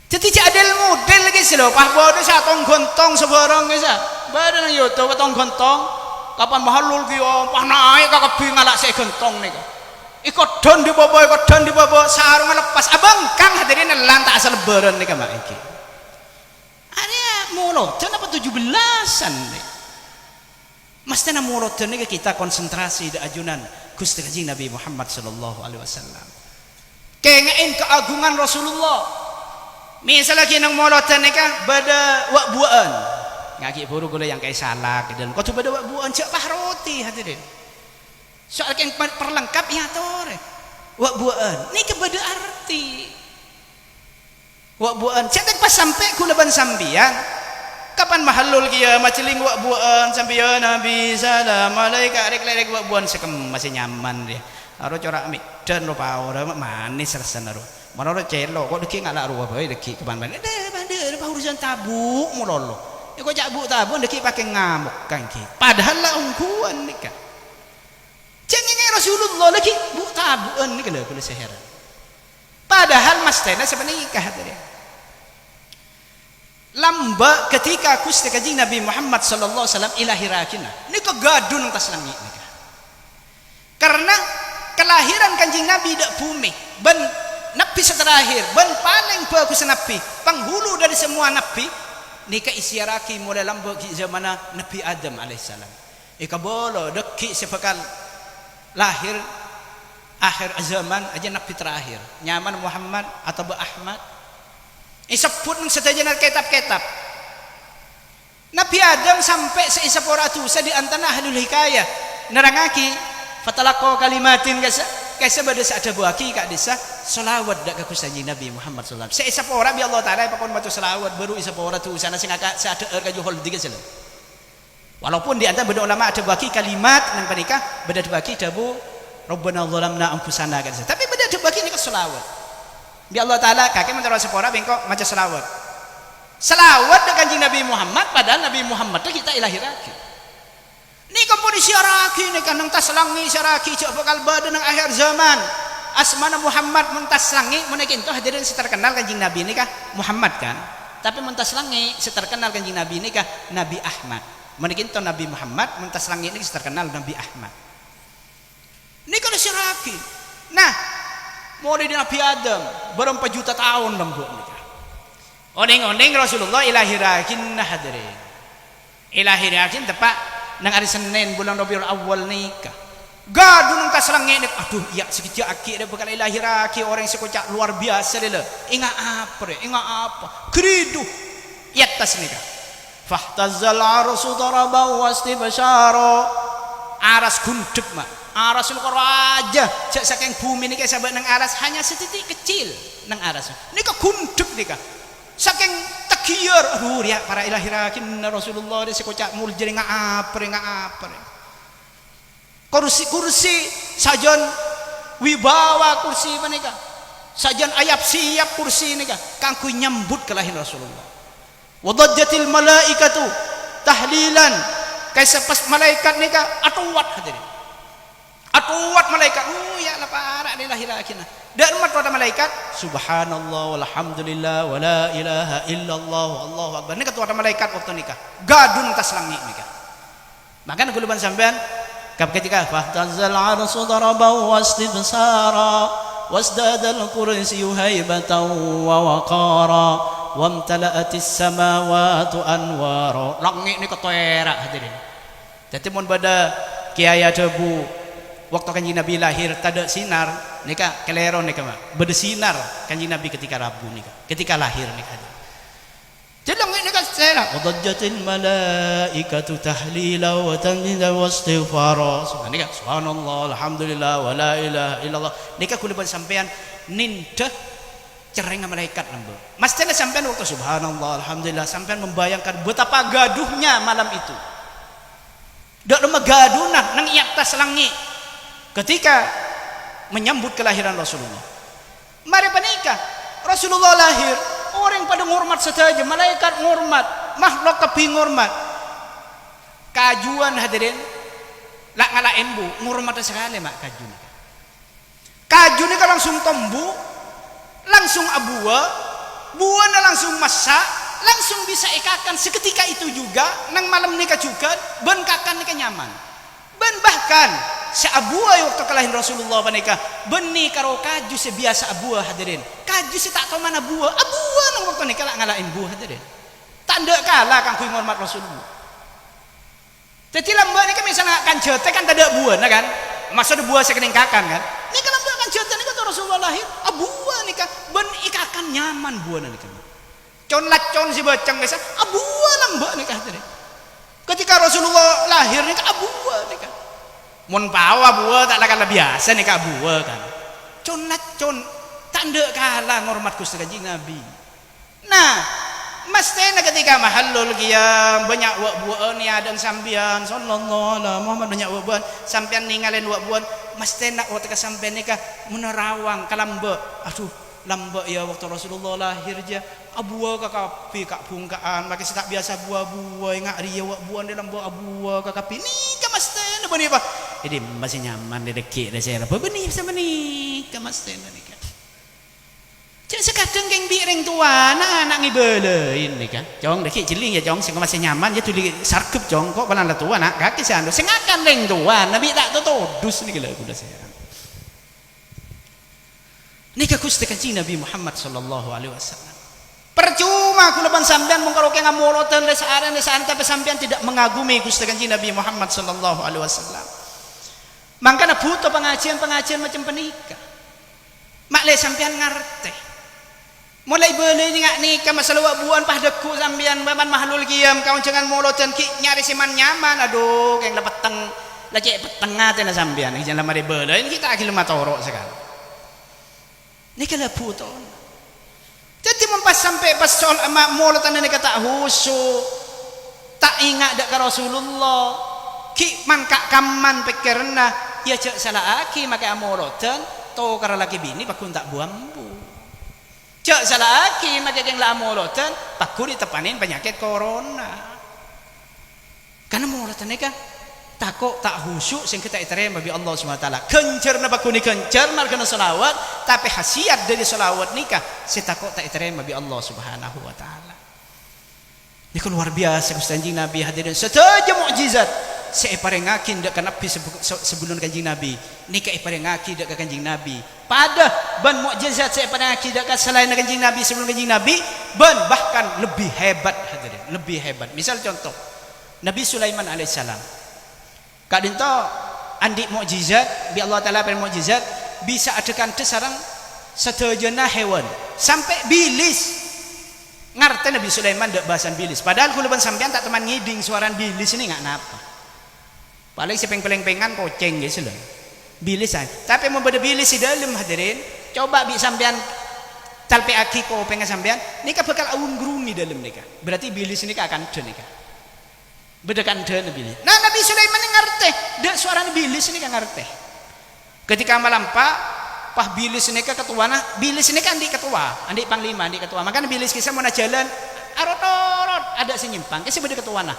jadi jadil model lagi sih loh pak bodoh satu gontong sebarang gitu badan YouTube tong gontong kapan mahallul qiyam pah naik ke kebi ngalak saya gontong nih ikut don di bawah sarung lepas abang kang hadirin elang tak asal lebaran nih mak iki ada mulut apa 17-an nih. Mestinya mulut ini kita konsentrasi di ajunan Gusti Kanjeng Nabi Muhammad sallallahu alaihi wasallam. Kengain keagungan Rasulullah. Misalnya kinang mulut ini kan bada wak buaan. Ngaki buru gula yang kayak salak dan kau coba wak buaan cak pah roti hadirin. Soal yang perlengkap ya tore. Wak buaan. Ini kebada arti. Wak buaan. Cak pas sampai kulaban sambian. Kapan mahallul kia maciling wak buan sampai ya Nabi salam malaikat rek wak buan sekem masih nyaman dia. Aro corak amik dan rupa ora manis rasana ro. Manoro celo kok deki ngalak ruwa bae deki keban-ban. Bande urusan tabuk mulolo. Ya kok cak buk tabuk deki pakai ngamuk kan ki. Padahal lah ungkuan nikah. Cengenge Rasulullah lagi buk tabukan nika lho kula seheran. Padahal mastena sebenarnya nikah tadi. Lamba ketika Gusti Kanjeng Nabi Muhammad sallallahu alaihi wasallam ilahirakinna nika gadun tas langit nika. Karena kelahiran Kanjeng Nabi dak bumi ben nabi seterakhir ben paling bagus nabi penghulu dari semua nabi nika isyaraki mulai lamba ki zaman Nabi Adam alaihissalam. Ika bolo deki sepakal lahir akhir zaman aja nabi terakhir nyaman Muhammad atau Ahmad. Isebut nang sedajan kitab-kitab. Nabi Adam sampai seisapora tu di antara ahlul hikayah nerangaki fatalaqo kalimatin kaisa bade ada buaki kak desa selawat dak ka Gusti Nabi Muhammad sallallahu alaihi wasallam. Seisapora bi Allah taala pakon maca selawat baru isapora tu sana sing aka sada ka juhul diga sel. Walaupun di antara beda ulama ada buaki kalimat nang panika beda buaki dabu Rabbana zalamna anfusana kan. Tapi beda buaki ni ka selawat. Bi Allah taala kakek mentara sepora bengkok maca selawat. Selawat dengan Kanjeng Nabi Muhammad padahal Nabi Muhammad itu kita ilahiraki. Ni kompon siaraki ni kan nang taslangi siaraki cok bakal bade nang akhir zaman. Asmana Muhammad muntas langi menekin to hadirin terkenal Kanjeng Nabi ni kah Muhammad kan. Tapi muntas langi terkenal Kanjeng Nabi ni kah Nabi Ahmad. Menekin to Nabi Muhammad muntas langi ni terkenal Nabi Ahmad. Ni kan siaraki. Nah, mulai dari Nabi Adam berapa juta tahun lembut nikah. Oneng-oneng Rasulullah ilahirakin hadirin. Ilahirakin tepat nang hari Senin bulan Rabiul Awal nikah. Gaduh nang taslange nek aduh iya sekejap aki dia bakal ilahiraki orang sekocak luar biasa dia. Ingat apa? Kridu. Ya tas nikah. Fahtazal arsu daraba wastibsyara. Aras gundek mak. Aras lu karo aja cak saking bumi nika sampai nang aras hanya setitik kecil nang aras nika gundek nika saking tegiyur aduh ya para ilahirakin Rasulullah dia sekocak muljir ngapre kursi sajon wibawa kursi menika sajon ayap siap kursi nika kanggo nyambut kelahiran Rasulullah wadajjatil malaikatu tahlilan kaisa pas malaikat nika atuwat hadirin atuwat malaikat ya la para dilahirakin dan umat pada malaikat subhanallah walhamdulillah wala ilaha illallah Allahu akbar nika tuwat malaikat waktu nikah gadun tas langit nikah makanya kuluban sampean ketika fahtazal arsu daraba wastibsara wasdadal kursiyyu haibatan wa waqara wamtala'atis samawati anwara langit nika terak hadirin dadi mun pada kiai debu waktu Kanjeng Nabi lahir tada sinar nika kelero nika mak bersinar Kanjeng Nabi ketika Rabu nika ketika lahir nika jeleng nika sela wadajjatil malaikatu tahlila wa tanzila wa istighfara nika subhanallah alhamdulillah wala ilaha illallah nika kula sampean nindah cereng malaikat lembu mestine sampean waktu subhanallah alhamdulillah sampean membayangkan betapa gaduhnya malam itu dak megadunah nang atas langit ketika menyambut kelahiran Rasulullah. Mari panika Rasulullah lahir, orang pada ngurmat saja, malaikat ngurmat, makhluk kepi ngurmat. Kajuan hadirin, lak ngalain bu, ngurmat sekali mak kajun. Kajun ini langsung tombu, langsung abua, buana langsung masak, langsung bisa ikakan seketika itu juga, nang malam nikah juga, bengkakan nikah nyaman. Ben bahkan seabuah waktu kelahiran Rasulullah panika beni karo kaju sebiasa abuah hadirin kaju si tak tahu mana buah abuah nang waktu nikah ngalain buah hadirin tanda kalah kang kuwi ngormat Rasulullah. Jadi lambak ini kan misalnya kan jote kan tak ada buah kan, maksudnya buah sekening kakan kan. Ini kan lambak kan jote ini kan Rasulullah lahir, buah nih kan, ben ikakan nyaman buah nih kan. Con lacon si bacang guys, buah lambak nih kan. Ketika Rasulullah lahir nih kan buah nih kan. Mun bawa buah tak lah biasa nih kan buah kan. Con lacon tanda kalah ngormat Gusti Kanjeng Nabi. Nah, mestena ketika mahallul qiyam banyak buah ni ada sampean sallallahu alaihi Muhammad banyak buah sampean ninggalin buah mestena waktu sampean nikah menerawang kalamba aduh lamba ya waktu Rasulullah lahir je abuah kakapi kak bungkaan maka tak biasa buah-buah ngak dia buah dalam buah kakapi ni ka mestena bani apa jadi masih nyaman di dekik dah saya apa bani sama ni ka mestena ni kan. Cak sekadang keng biring tua anak ngibelein nih kan. Jong dekik jeling ya jong sing masih nyaman ya tuli sarkep jong kok balan tua nak kaki sando sing akan leng tua nabi tak todus nih gila kuda saya. Nika Gusti Kanjeng Nabi Muhammad sallallahu alaihi wasallam. Percuma kula ban sampean mung karo ke ngamoloten lesaan tapi sampean tidak mengagumi Gusti Kanjeng Nabi Muhammad sallallahu alaihi wasallam. Mangkana butuh pengajian macam penikah. Mak le sampean ngarteh. Mulai boleh ni ngak nikah masalah buan pah deku sambian baman mahlul qiyam kau jangan moloten ki nyari siman nyaman aduh keng lepeteng lagi petengah tena sambian jangan lama de boleh ini kita akhir lama torok sekali ni kala puton jadi mempas sampai pas soal mak moloten ni kata husu tak ingat dak ka Rasulullah ki man kak kaman pikirna ya cak salah aki maka moloten to kara laki bini pakun tak buambu cak salah aki maka yang lah moloten pakun ditepanin penyakit corona karena moloten ni kan takut tak khusyuk sing kita iterima bagi Allah SWT kencer na pakun ni kencer markana salawat tapi hasiat dari salawat nikah saya takut tak iterima bagi Allah Subhanahu Wa Taala ini luar biasa Gusti Kanjeng Nabi hadirin setaja mukjizat saya parengakin dak Nabi sebelum Kanjeng Nabi nikah parengakin dak Kanjeng Nabi pada ban mukjizat saya parengakin dak selain Kanjeng Nabi sebelum Kanjeng Nabi ban bahkan lebih hebat hadirin lebih hebat misal contoh Nabi Sulaiman alaihissalam kadinto andi mukjizat bi Allah taala pen mukjizat bisa adekan sareng sedejana hewan sampai bilis ngerti Nabi Sulaiman dak bahasan bilis padahal kula ban sampean tak teman ngiding suaran bilis ini enggak napa paling sepeng-peleng-pengan koceng gitu loh bilisan tapi mau beda bilis di dalam hadirin coba bi sampean talpe aki ko pengen sampean nikah bakal awun gruni dalam nikah berarti bilis ini akan ada nikah bedakan ada bilis nah Nabi Sulaiman ini ngerti dak suara bilis ini kan ngerti ketika malam pah bilis ini ketua nah bilis ini kan di ketua andi panglima andi ketua makanya bilis kisah mau jalan arot ada si nyimpang kisah beda ketua nah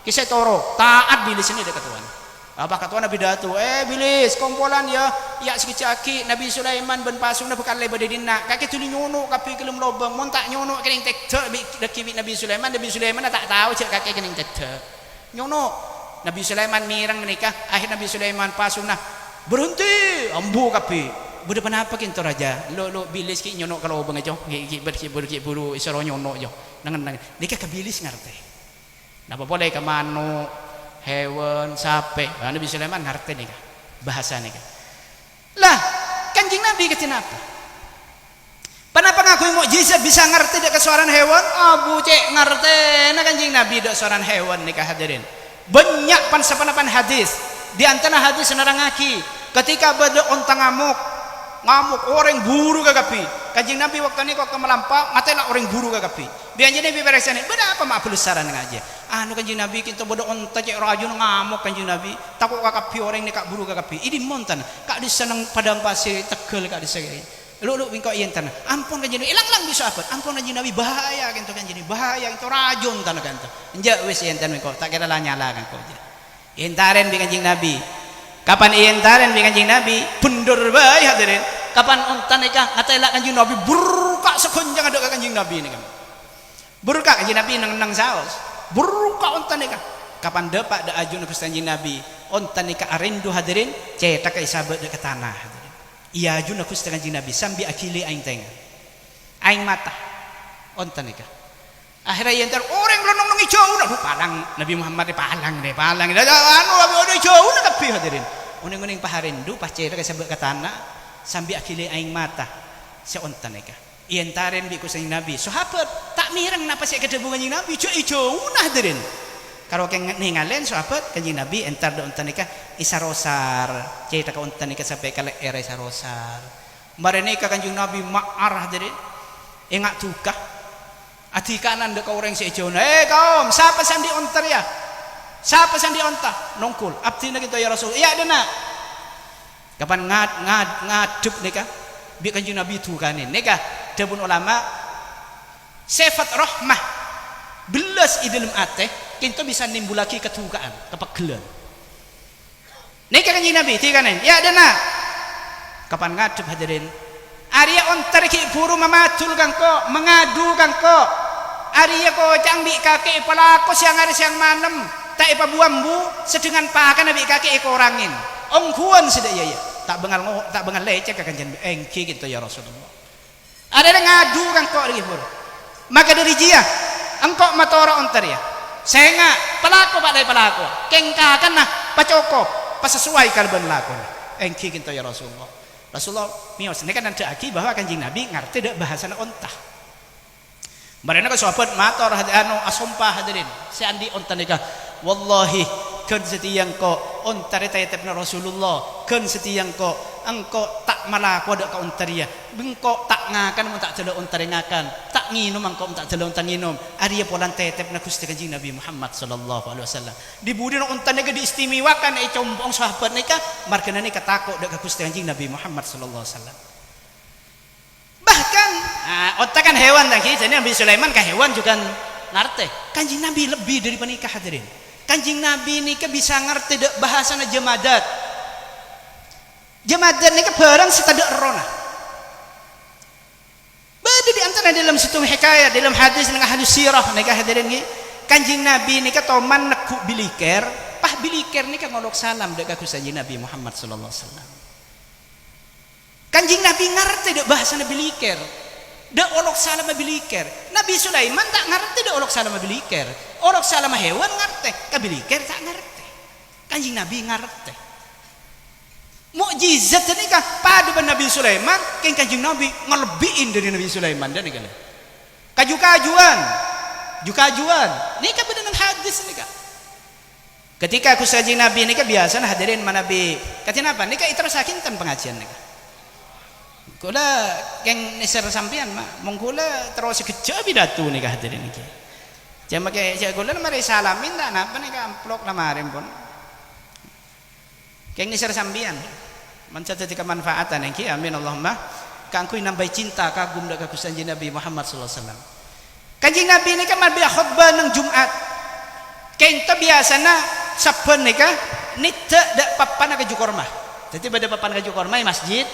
kisah toro taat bilis ini ada ketua apa ketua Nabi Datu bilis kompolan ya sekicaki Nabi Sulaiman ben pasung na bekal lebar dina kaki tuli nyono kapi kelum lobang mon tak nyono kening tekte deki Nabi Sulaiman tak tahu cek kaki kening tekte nyono Nabi Sulaiman mirang menikah akhir Nabi Sulaiman pasung nah berhenti ambu kapi beda kenapa kinto raja lo bilis ki nyono kalau lobang aja ki buru isoro nyono aja nangan nikah ke bilis ngerti napa boleh ke manu hewan sape Nabi Sulaiman ngerti nih kan bahasa nih kan lah Kanjeng Nabi kenapa ngakui mukjizat bisa ngerti dak kesuaran hewan abu cek ngerti nah Kanjeng Nabi dak suaran hewan nih hadirin banyak pan hadis di antara hadis nerangaki ketika bade onta ngamuk orang buru kagapi Kanjeng Nabi waktu ini waktu melampau ngatela orang buru kagapi biar Nabi beresan beda apa mak perlu saran ngaji anu Kanjeng Nabi kita bodoh onta cek rajun ngamuk Kanjeng Nabi takut kagapi orang ini kak buru kagapi ini montan kak di seneng padang pasir tegel kak di segeri lu wingko iyan tanah ampun Kanjeng Nabi ilang bisa apa ampun Kanjeng Nabi bahaya gitu Kanjeng Nabi bahaya itu rajun tanah kan enjak wis iyan tanah wingko tak kira lah nyala kan kau intaren bi Kanjeng Nabi kapan intaren bi Kanjeng Nabi pundur bae hadirin kapan ontan nikah ngatela Kanjeng Nabi burka sekonjang ada Kanjeng Nabi ini kan burka Kanjeng Nabi nang saos burka ontan nikah kapan depak da ajun Gusti Kanjeng Nabi ontan nikah arindu hadirin cetak isabat ke tanah hadirin iya ajun Gusti Kanjeng Nabi sambi akili aing tengah aing mata ontan nikah akhirnya yang ter ore jauh nak palang Nabi Muhammad palang anu udah jauh nak kabeh hadirin uning paharindu pacera ka sabak katana sambil akili aing mata seontan eka ientaren bi ku sang Nabi sahabat tak mireng napa sik kedebung kanjing Nabi jauh nah hadirin karo keng ningalen sahabat kanjing Nabi entar do ontan eka isarosar cerita ka ontan eka sampai ka era isarosar marene ka kanjing Nabi ma'ar hadirin engak tukah ati kanan dek orang sejono kaum siapa sandi ontar ya siapa sandi onta nongkul abdi na gitu ya Rasul iya dena kapan ngadep nika bi kanjeng Nabi tukanin nika dabun ulama sifat rahmah belas di dalam ate kinto bisa nimbulaki ketukaan kepegelan nika kanjeng Nabi tikanin iya dena kapan ngadep hadirin Arya ontar ki buru mamatul kangko mengadu kangko Arya ko cang bi kaki pelako siang hari siang manem tak ipa buambu sedengan pakan bi kaki orangin ongkuan sudah ya tak bengal lecek akan jan engki gitu ya Rasulullah ada yang ngadu kangko ri buru maka dari dia engkau matora ontar ya senga pelako pak dai pelako kengkakan nah pacokop pasesuai kalban lakon engki gitu ya Rasulullah mios ini kan ada lagi bahwa kanjeng Nabi ngerti dak bahasa ontah. Marena ka sahabat matur anu asumpah hadirin. Si andi onta nikah wallahi kan setiang ko onta tetepna Rasulullah kan setiang ko engko tak malako dak ka ontaria. Bengko tak ngakan mun tak jelo onta ngakan. Tak nginum engko tak jelo onta nginum. Ari polan tetepna Gusti kanjeng Nabi Muhammad sallallahu alaihi wasallam. Dibudi onta nika diistimewakan combong sahabat nika markana nika takok dak ka Gusti kanjeng Nabi Muhammad sallallahu alaihi wasallam. Bahkan onta kan hewan tadi jadi Nabi Sulaiman ka hewan juga ngerti. Kanjeng Nabi lebih dari penikah hadirin. Kanjeng Nabi nika bisa ngerti dak bahasana jamadat. Jamadat nika barang setadak rona. Bade di antara dalam situ hikayat dalam hadis dengan hadis sirah nika hadirin nggih. Kanjeng Nabi nika toman nekuk biliker, pah biliker nika ngolok salam dak ka Gusti Nabi Muhammad sallallahu alaihi wasallam. Kanjeng Nabi ngerti dak bahasana biliker. Dak olok salam biliker. Nabi Sulaiman tak ngerti dak olok salam biliker. Olok salam hewan ngerti, ka biliker tak ngerti. Kanjeng Nabi ngerti. Mukjizat nika padu Nabi Sulaiman keng kanjeng Nabi ngelebihin dari Nabi Sulaiman dan nika. Kaju-kajuan. Jukajuan. Nika beneran hadis nika. Ketika aku kanjeng Nabi nika biasa hadirin manabi. Katina apa? Nika iterasakin tan pengajian nika. Kula keng neser sampean mong kula terus keja bidatu nika hadirin niki. Jama ke kula mari salamin tak napa nika amplok lamarin pun. Keng neser sampean. Mencatat kemanfaatan niki amin Allahumma kangkui nambah cinta kagum dak ka Gusti Nabi Muhammad sallallahu alaihi wasallam. Kanjeng Nabi nika mari khutbah nang Jumat. Kento biasana saben nika nite dak papan ka jukormah. Dadi pada papan ka jukormah masjid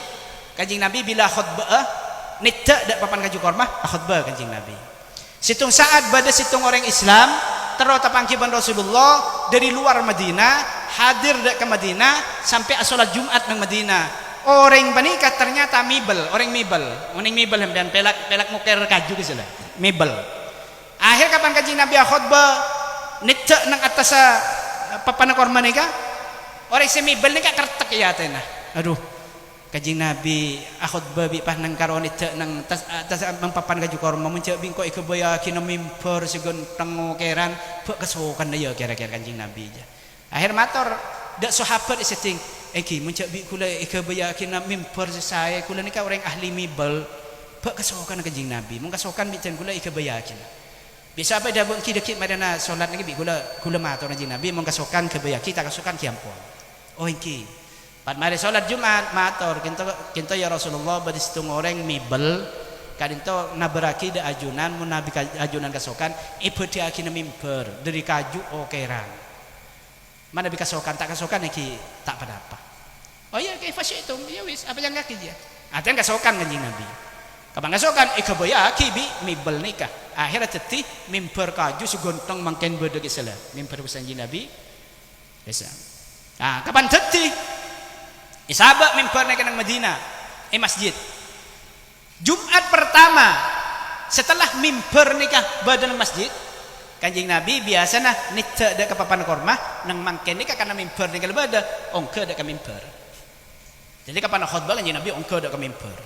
Kanjeng Nabi bila khutbah nita dak papan kaju kormah khutbah kanjeng Nabi. Situng saat pada situng orang Islam terus tapangkiban Rasulullah dari luar Madinah hadir dak ke Madinah sampai salat Jumat nang Madinah. Orang panika ternyata mibel, orang mibel hempian pelak muker kaju ke sila. Mibel. Akhir kapan kanjeng Nabi khutbah nita nang atas papan kormah nika orang semibel nika kertek ya tena. Aduh Kanjeng Nabi khutbah bi pas nang karon ite nang tas mampapan kaju korma muncak bingko ikebaya kina mimper segon tengokeran bek kesokan ya kira-kira Kanjeng Nabi aja. Akhir mator dak sahabat setting iki muncak bi kula ikebaya kina mimper saya kula nika orang ahli mibel bek kesokan Kanjeng Nabi mung kesokan bi ten kula ikebaya kina. Bisa apa dah ki dekit madana salat niki bi kula matur Kanjeng Nabi mung kesokan kebaya kita kesokan kiampun. Oh iki Pat mari salat Jumat matur kinto ya Rasulullah bade situng orang mibel kadinto naberaki da ajunan mun nabi ajunan kasokan ibadi akina mimber dari kaju okeran. Mana bi kasokan tak kasokan iki tak pada apa. Oh iya kaya fasyitum ya wis apa yang kaki dia. Aten kasokan kanjeng Nabi. Kapan kasokan ikabaya aki bi mibel nikah. Akhirnya teti mimber kaju sugontong mangken bede kisela. Mimber kanjeng Nabi. Bisa. Nah, kapan teti Sahabat mimbar naik ke Madinah, masjid. Jumat pertama setelah mimbar nikah badan masjid, Kanjeng Nabi biasa nah nita dak ke papan korma nang mangken ni kana mimbar ni kalau ada ongke dak ke mimbar. Jadi kapan khutbah kanjeng Nabi ongke dak ke mimbar.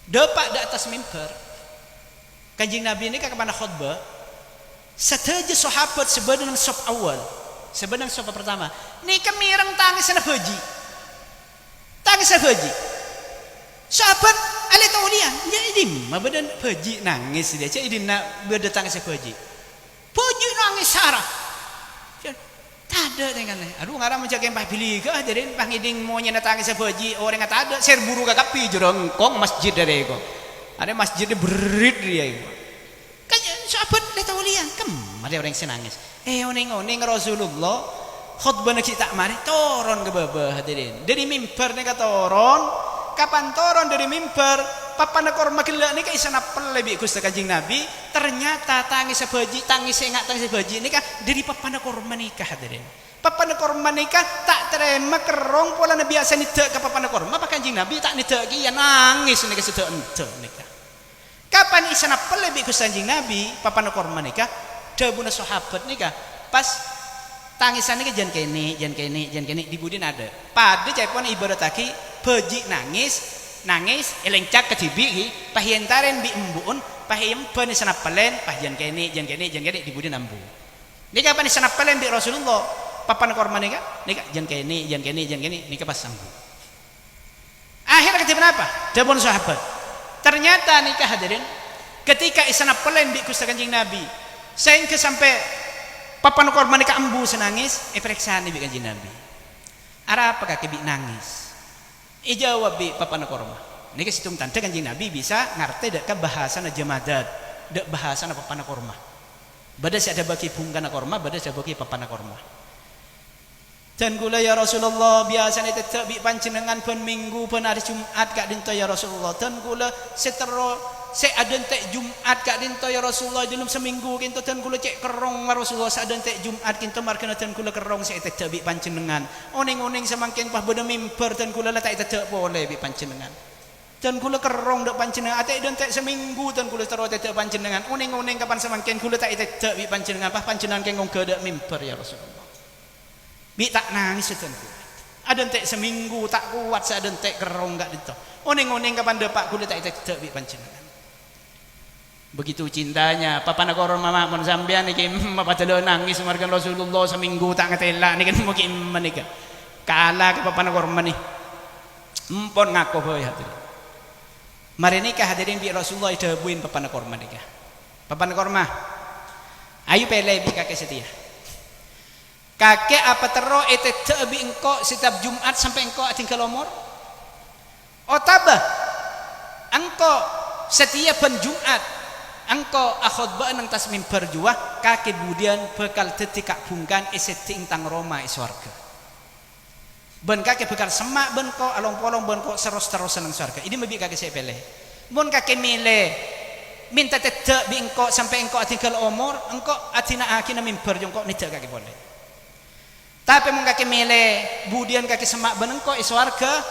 Depak dak atas mimbar. Kanjeng Nabi ni kapan khutbah sateja sahabat sebenarnya sop awal. Sebenarnya sop pertama. Ni kemireng tangis na haji. Tangis na haji. Sahabat ali taulian, jadi mabadan haji nangis dia. Jadi nak berdatang ke haji. Haji nangis sarah. Tada dengan aduh ngaram menjaga empah pilih ke jadi pangiding mau nyana tangis haji orang kata ada serburu kakapi jurang kong masjid dari kong. Ada masjid berit dia. Kan sahabat ali taulian, ada orang yang nangis. Oning Rasulullah khutbah nak tak mari toron ke bawah hadirin. Dari mimbar ni kata toron. Kapan toron dari mimbar papan korma gila ni kaisa napel lebih Gusti Kanjeng Nabi ternyata tangis sebaji tangis ingat tangis sebaji ni kah dari papan korma nikah hadirin papan korma nikah tak terima kerong pola nabi biasa nidak ke papan korma pak Kanjeng Nabi tak nidak ki ya nangis ni kesedak ente nikah kapan isa napel lebih Gusti Kanjeng Nabi papan korma nikah dabuna sahabat nikah pas tangisan ni jan kene di budin ada pada cepon ibarat aki beji nangis elencak kecibi pahientaren bi embuun pahiem pen sana pelen jan kene di budin ambu ni kapan sana pelen bi Rasulullah papan korma nika jan kene nika pas ambu akhir ketiba apa dabun sahabat ternyata nikah hadirin ketika isana pelen bi Gusti Kanjeng Nabi sehingga sampai papan korma nika ambu senangis periksaan bi Kanjeng Nabi ara apa kaki bi nangis ijawab bi papan korma niki situng tanda Kanjeng Nabi bisa ngerti dak bahasana jamadat dak bahasana papan korma bada ada bagi bungkana korma bada ada bagi papan korma dan kula ya Rasulullah biasanya tetap bi panjenengan pen minggu pen hari Jumat kak dinto ya Rasulullah dan kula setero seaden tek Jumat kak dinto ya Rasulullah dalam seminggu kinto dan kula cek kerong Rasulullah seaden tek Jumat kinto markana dan kula kerong saya tetap bi panjenengan oning semangkin pah beda mimbar dan kula letak tetap boleh bi panjenengan dan kula kerong dak panjenengan ate den tek seminggu dan kula tero tetap panjenengan oning kapan semangkin kula tak tetap bi panjenengan pah panjenengan kengong gedak mimbar ya Rasulullah bi tak nangis dan kula ada tek seminggu tak kuat seaden tek kerong gak dito oning kapan depak kula tak tetap bi panjenengan begitu cintanya papan koron mama mon sampean iki padahal nangis margan Rasulullah seminggu tak ngetela niki mungkin menika kalah ke papan koron nih empon ngaku bae hadirin mari nikah hadirin bi Rasulullah dabuin papan koron nikah papan korma ayo pele bi kakek setia kakek apa tero etete bi engko setiap Jumat sampai engko tinggal umur otabah engko setiap pen Jumat engkau akhutbah nang tas mimbar juah kaki kemudian bekal tetikak bungkan eseting tang Roma iswarga ben kaki bekal semak ben ko along polong ben ko seros-terosan nang swarga ini mebi kaki saya pilih mun kaki milih minta tetek bi engkau sampai engkau tinggal umur engkau atina akina mimbar jongkok nida kaki boleh tapi mun kaki milih kemudian kaki semak ben engkau iswarga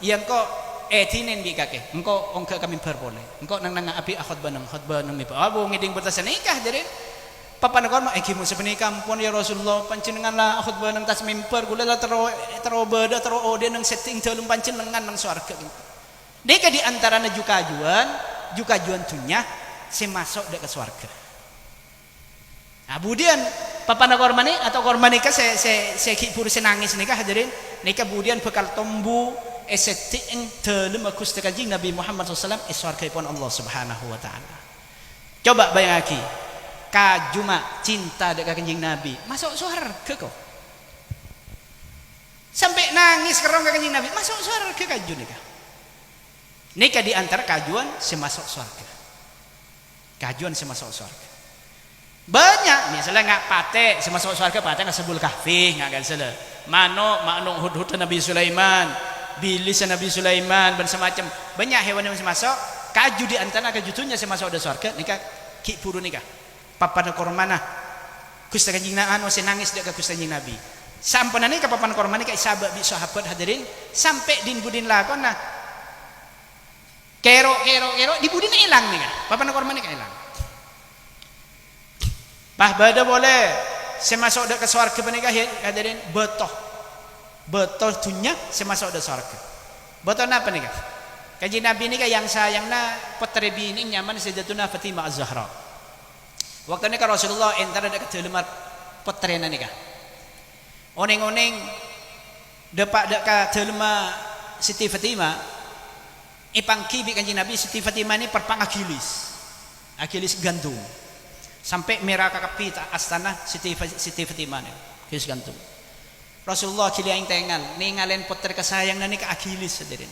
yang kok tinen bi kakek engkau ongka kami boleh engkau nang api khutbah nang mimbar abu ngiding bertas nikah jadi papan korma kimu sepenika ampun ya Rasulullah panjenengan lah khutbah nang tas mimbar kula lah tero beda tero ode nang setting dalem panjenengan nang swarga gitu deka di antara jukajuan dunya se masuk dek ke swarga nah kemudian papan korma ni atau korma nikah se kipur senangis nikah hadirin nikah kemudian bekal tombu eseting dalam Gusti Kanjeng Nabi Muhammad SAW iswargaipun Allah Subhanahu wa taala. Coba bayang lagi. Kajuma cinta dekat Kanjeng Nabi, masuk surga kok. Sampai nangis kerong ke Kanjeng Nabi, masuk surga kaju nikah. Nikah di antara kajuan semasuk surga. Kajuan semasuk surga. Banyak misalnya nggak pate semasuk surga pate nggak sebul kahfi nggak salah. Mano hud Nabi Sulaiman. Bilis Nabi Sulaiman dan semacam banyak hewan yang masuk kaju di antara kajutunya masuk ada surga nikah ki puru nikah papan kormana Gusti Kanjeng Nabi nangis dekat Gusti Kanjeng Nabi sampenan nikah papan kormana nikah sahabat hadirin sampai din budin lakon nah kero di budin hilang nikah papan kormana nikah hilang Pah bada boleh semasuk dak ke swarga menika hadirin betoh dunya semasuk dak swarga. Betoh napa nika? Kanjeng Nabi nika yang sayangna putri bini nyaman Sayyidatuna Fatimah Az-Zahra. Waktu nika Rasulullah entar dak kedelemar putrena nika. Oneng-oneng depak dak kadelema Siti Fatimah ipangki bi Kanjeng Nabi Siti Fatimah ini perpang agilis gandum. Sampai merah kakapi astana Siti Fatimah ni kis gantung. Rasulullah kiliang tengal ningalen putri kesayang nani ke Agilis hadirin.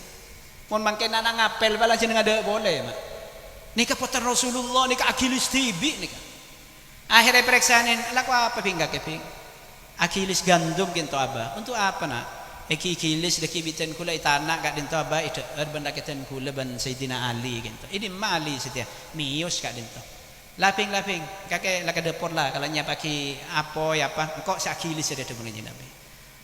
Mun mangke nana ngapel bala jeneng ada boleh mak. Nika putri Rasulullah nika Agilis tibi nika. Akhirnya periksanin laku apa pingga keping. Agilis gandum kinto aba. Untuk apa nak? Eki Agilis deki bitan kula itana kak dinto aba ida benda keten kula ban Sayyidina Ali kinto. Ini mali setia mius kak dinto. Laping kakek laka depor lah kalau nyapaki apa kok sakilis dia tu mengenai Nabi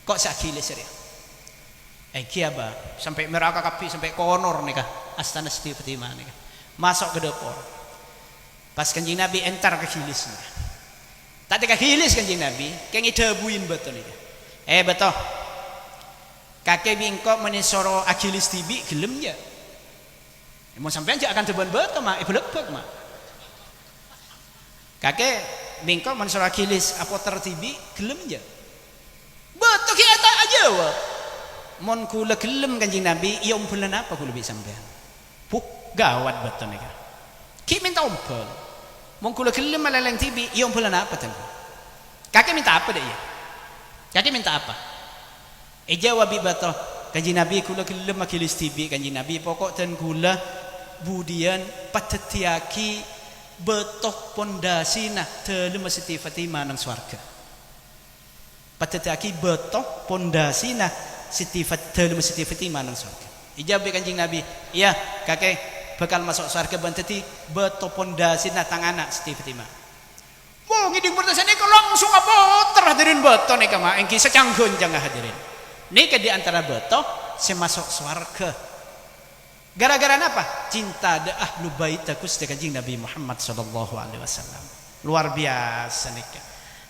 kok sakilis dia kiaba sampai meraka kapi sampai konor nikah astana Siti Fatimah nikah masuk ke depor pas Kanjeng Nabi entar ke kilis nikah tadi ke kilis Kanjeng Nabi kengi debuin betul nikah betul kakek bingkok menisoro Agilis tibi gelem ya mau sampai aja akan teban betul mak lebek mak kakek bingkok mansur Agilis apa tertibi gelem aja betul kita aja wa mon kula gelem Kanjeng Nabi iya umpulan apa kula bisa sampean gawat betul nika ki minta umpul mon kula gelem malaleng tibi iya umpulan apa ten kakek minta apa deh ya kakek minta apa jawabi betul Kanjeng Nabi kula gelem Agilis tibi Kanjeng Nabi pokok ten kula budian patetiaki betoh pondasina telema Siti Fatimah nang swarga. Patetiaki betoh pondasina telema Siti Fatimah nang swarga. Ijab Kanjeng Nabi, iya kakek bakal masuk swarga banteti betoh pondasina tang anak Siti Fatimah. Wah ngiding pertasan ini langsung aboter hadirin betoh nika mah engki secanggun jangan hadirin. Nika di antara betoh semasuk swarga. Gara-gara apa? Cinta da ahlu bait Gusti Kanjeng Nabi Muhammad sallallahu alaihi wasallam. Luar biasa nika.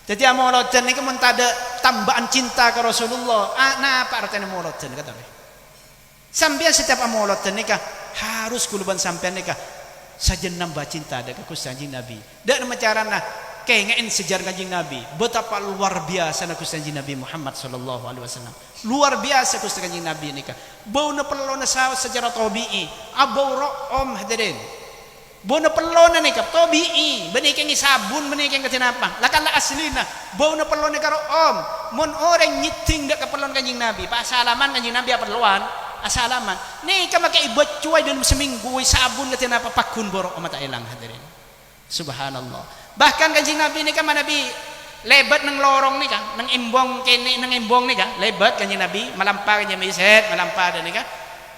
Jadi amoloten nika mun tada tambahan cinta ke Rasulullah. Nah apa artinya amoloten kata be? Sampeyan setiap amoloten nika harus kuluban sampeyan nika sajen nambah cinta da ke Gusti Kanjeng Nabi. Dan macarana kengen sejarah Kanjeng Nabi. Betapa luar biasa na Gusti Kanjeng Nabi Muhammad sallallahu alaihi wasallam. Luar biasa Gusti Kanjeng Nabi nika. Bau na pelona sejarah tabi'i, abau ro'om hadirin. Bau na pelona nika tabi'i, benikeng sabun benikeng katinapa. Lakala aslina, bau na pelona karo om. Mon orang nyiting dak kapelon Kanjeng Nabi. Pa salaman Kanjeng Nabi apa luan? Asalaman. Nika makai ibot cuai dalam seminggu sabun katinapa pakun borok mata elang hadirin. Subhanallah. Bahkan Kanjeng Nabi nika manabi lebat nang lorong nih kan, nang imbong kene nang imbong nih kan, lebat Kanjeng Nabi melampah Kanjeng Nabi melampah dan nih kan,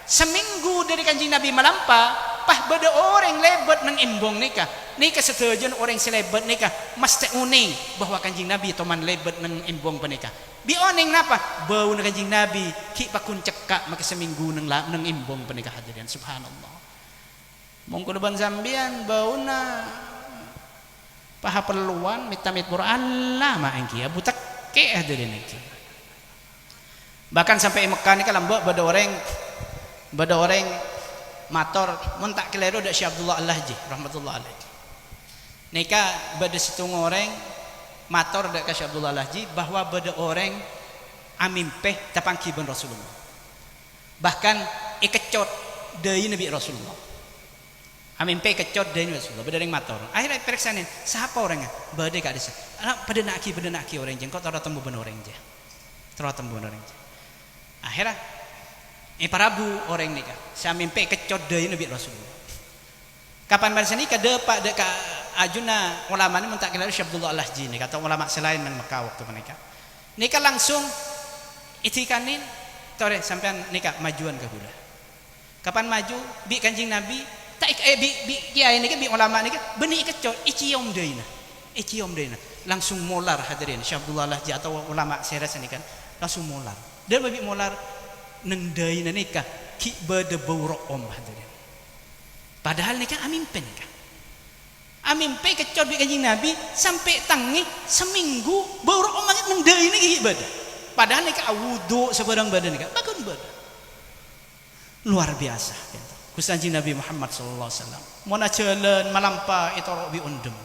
seminggu dari Kanjeng Nabi melampah, pah beda orang lebat nang imbong nih kan setujuan orang selebat nih kan, mesti uning bahwa Kanjeng Nabi teman lebat nang imbong penikah, bi oning napa, bau nang Kanjeng Nabi, ki pakun cekak maka seminggu nang imbong penikah hadirin, subhanallah, mongko ban sambian bau na paha perluan mitamit Quran lah mak engki ya butak ke hadirin engki. Bahkan sampai Mekah ni kalau bada orang mator mun tak keliru dak Syekh Abdullah Al-Lahji rahmatullah alaihi. Nika bada situng orang mator dak Syekh Abdullah Al-Lahji bahwa bada orang amimpeh tapangkiban Rasulullah. Bahkan ikecot deui Nabi Rasulullah. Amin pe kecot dari Rasulullah, berdering mator. Akhirnya periksain, siapa orangnya? Bade kak desa. Anak pada naki orang jeng. Kau tahu temu bener orang jeng. Tahu temu bener orang jeng. Akhirnya, parabu orang ni kak. Si amin pe kecot dari Nabi Rasulullah. Kapan bahasa ni kada pak deka ajuna ulama ni mentak kenal Syekh Abdullah Al-Lahji ni kata ulama selain nang Mekah waktu mereka. Nika langsung itikanin, tore sampean nika majuan ke hula. Kapan maju bi Kanjeng Nabi tak bi kiai ni kan bi ulama ni kan benih kecot iciom deuna langsung molar hadirin Syekh Abdullah Lahji atau ulama seres ni kan langsung molar dan babi molar neng deuna nikah ki bade bau om hadirin padahal ni kan amin pen kan Amimpe kecot bi kanjing Nabi sampai tangi seminggu baru omangit nang deui ini ibadah. Padahal nek wudu sebarang badan nek bakun badan. Luar biasa gitu. Gusti Kanjeng Nabi Muhammad sallallahu alaihi wasallam. Mun jalan malampa itorok bi undem.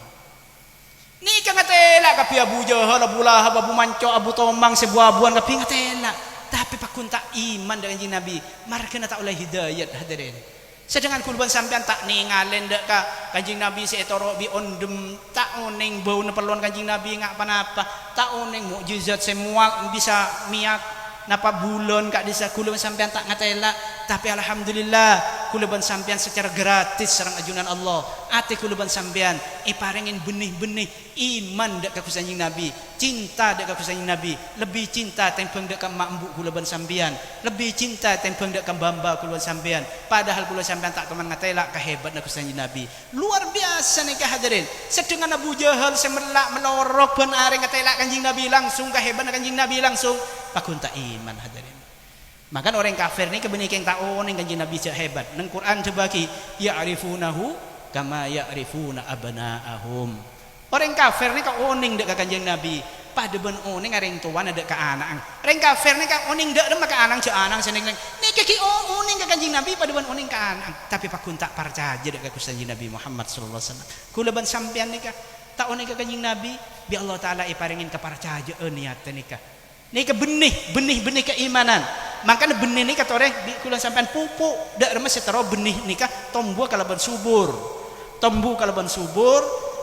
Ni ka ngatela ka pi Abu Jahal, Abu Lahab, Abu Manco, Abu Tomang sebuah-buan ka pi ngatela. Tapi pakun tak iman dengan Kanjeng Nabi, markana tak oleh hidayat hadirin. Sedangkan kulban sampean tak ningalen dek ka Kanjeng Nabi seetoro bi ondem tak oning bau nepelon Kanjeng Nabi ngak panapa tak oning mukjizat semua bisa miak napa bulan kak desa kulban sampean tak ngatela tapi alhamdulillah kulban sampean secara gratis sareng ajunan Allah ati kulban sampean paringin benih-benih iman dek ka Kanjeng Nabi cinta dek ka Kanjeng Nabi lebih cinta tempeng dek ka mak mbuk kulban sampean lebih cinta tempeng dek ka bamba kulban sampean padahal kulban sampean tak teman ngatela kehebat nak Kanjeng Nabi luar biasa nih hadirin sedangkan Abu Jahal semelak melorok ban are ngatela Kanjeng Nabi langsung kehebat Kanjeng Nabi langsung pakun tak iman hadirin maka orang kafir ni kebenikeng tak oning Kanjeng Nabi cak hebat nang Quran coba ki ya'rifunahu kama ya'rifuna abna'ahum orang kafir ni ka oning dek ka Kanjeng Nabi pada ben oning areng tuan ada ka anak orang kafir ni ka oning dek maka anang cak anang seneng ni kaki oning ka Kanjeng Nabi pada ben oning ka anak tapi pakun tak percaya dek ka Kanjeng Nabi Muhammad sallallahu alaihi wasallam kula ban sampean ni ka tak oning ka Kanjeng Nabi bi Allah taala iparingin kepercayaan niat nikah ni ke benih keimanan makanya benih ni kata orang kula sampean pupuk dak remes setara benih nikah tombu kalaban subur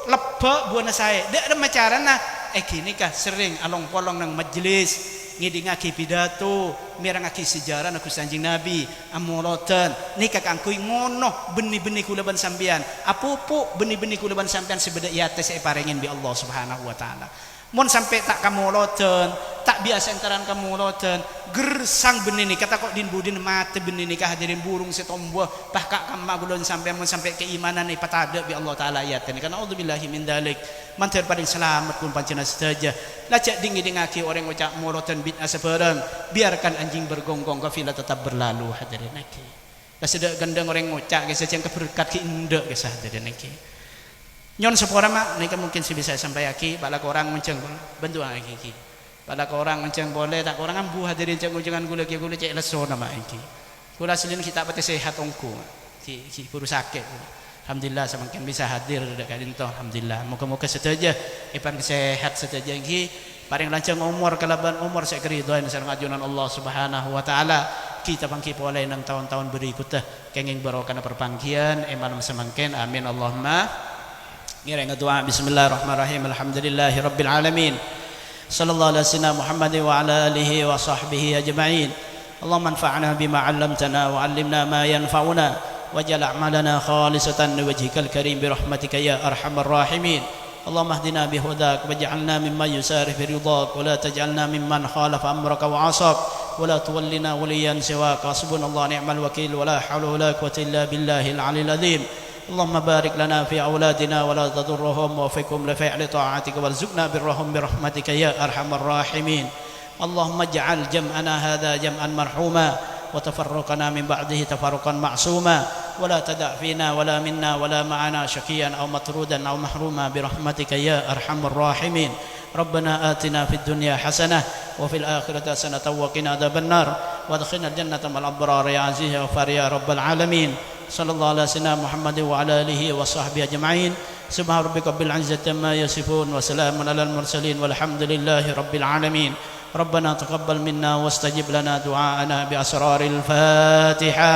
lebak buana saya dak remes carana kini kah sering along polong nang majelis ngidingaki pidato mirangaki sejarah nak Kanjeng Nabi amulatan nikah kangkui ngono benih-benih kula ban sampean apupuk benih-benih kula ban sampean sebeda iate saya paringin bi Allah Subhanahu wa taala mun sampai tak kamoloten tak biasa antaran kamoloten gersang benih ni kata kok din budin mate benih ni ka hadirin burung setombo pakak kamma gulon sampai mun sampai keimanan ni patada bi Allah taala ayat ni kana auzubillahi min dalik mantir paling selamat pun pancena saja lacak dingaki orang ngucap moloten bid'ah sebarang biarkan anjing bergonggong kafilah tetap berlalu hadirin iki kasedak gendeng orang ngucap geus yang keberkat ki indek geus hadirin iki nyon sepora mak nika mungkin sih bisa sampai aki pada orang menceng bentuk aki ki pada orang menceng boleh tak orang ambu hadirin ceng ujangan gula ki gula cek leso nama aki gula silin kita pati sehat ongku ki puru sakit alhamdulillah semakin bisa hadir dekat itu alhamdulillah moga-moga sedaja ipan sehat sedaja ki paling lancang umur kalaban umur saya keridoan sareng ajunan Allah Subhanahu wa taala kita bangki boleh nang tahun-tahun berikutnya kenging barokah perpanggian eman semangken amin Allahumma ngiring doa bismillahirrahmanirrahim alhamdulillahi rabbil alamin sallallahu alaihi wasallam Muhammad wa ala alihi wa sahbihi ajma'in Allahumma anfa'na bima 'allamtana wa 'allimna ma yanfa'una waj'al a'malana khalisatan liwajhikal karim bi rahmatika ya arhamar rahimin Allahumma ihdina bi hudak waj'alna mimman yusari fi ridak wa la taj'alna mimman khalafa amraka wa 'asak wa la tuwallina waliyan siwaka hasbunallahu ni'mal wakeel wa la hawla wa la quwwata illa billahil 'aliyyil 'azim اللهم بارك لنا في أولادنا ولا تضرهم ووفقهم لفعل طاعتك وارزقنا برهم برحمتك يا أرحم الراحمين اللهم اجعل جمعنا هذا جمعا مرحوما وتفرقنا من بعده تفرقا معصوما ولا تدع فينا ولا منا ولا معنا شقيا أو مطرودا أو محروما برحمتك يا أرحم الراحمين ربنا آتنا في الدنيا حسنة وفي الآخرة حسنة وقنا عذاب النار وادخلنا الجنة مع الأبرار يا عزيز يا غفار يا رب العالمين صلى الله على سيدنا محمد وعلى آله وصحبه أجمعين سبحان ربك رب العزة عما يصفون وسلام على المرسلين والحمد لله رب العالمين ربنا تقبل منا واستجب لنا دعاءنا بأسرار الفاتحة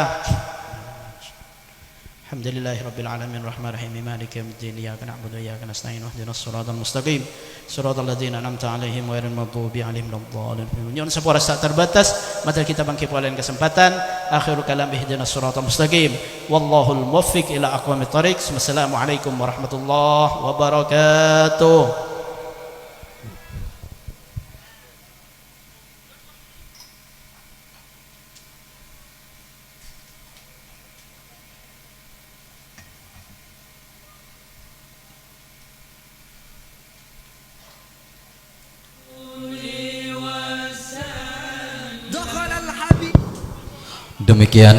الحمد لله رب العالمين الرحمن الرحيم مالك يوم الدين إياك نعبد وإياك نستعين واهدنا الصراط المستقيم صراط الذين أنعمت عليهم غير المغضوب عليهم ولا الضالين. Nyon sebuah rasa terbatas, mata kita bangkit pada kesempatan. Akhirul kalam ihdinas siratal mustaqim. Wallahul muwaffiq ila aqwamit thoriq. Wassalamualaikum warahmatullahi wabarakatuh. Demikian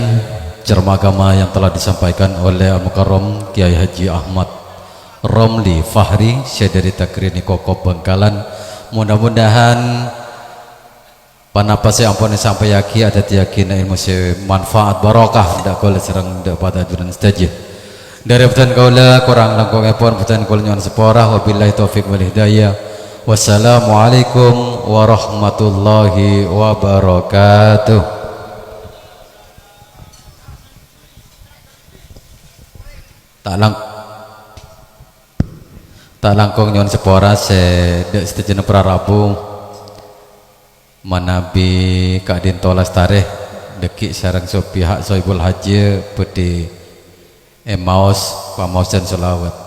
ceramah agama yang telah disampaikan oleh Al-Mukarram Kiai Haji Ahmad Romli Fahri Syedari Takrini Koko Bengkalan. Mudah-mudahan panapase ampun sampai yaki ada yakin ilmu manfaat barokah ndak kala serang ndak pada duran saja. Dari betan kaula kurang langkung epon betan kaula nyon seporah wabillahi taufik wal hidayah. Wassalamualaikum warahmatullahi wabarakatuh. Tak langkung nyon sepora se dek setejen prarabu manabi kadin tolas tareh dekik sarang so pihak soibul haji peti emaus pamausan selawat.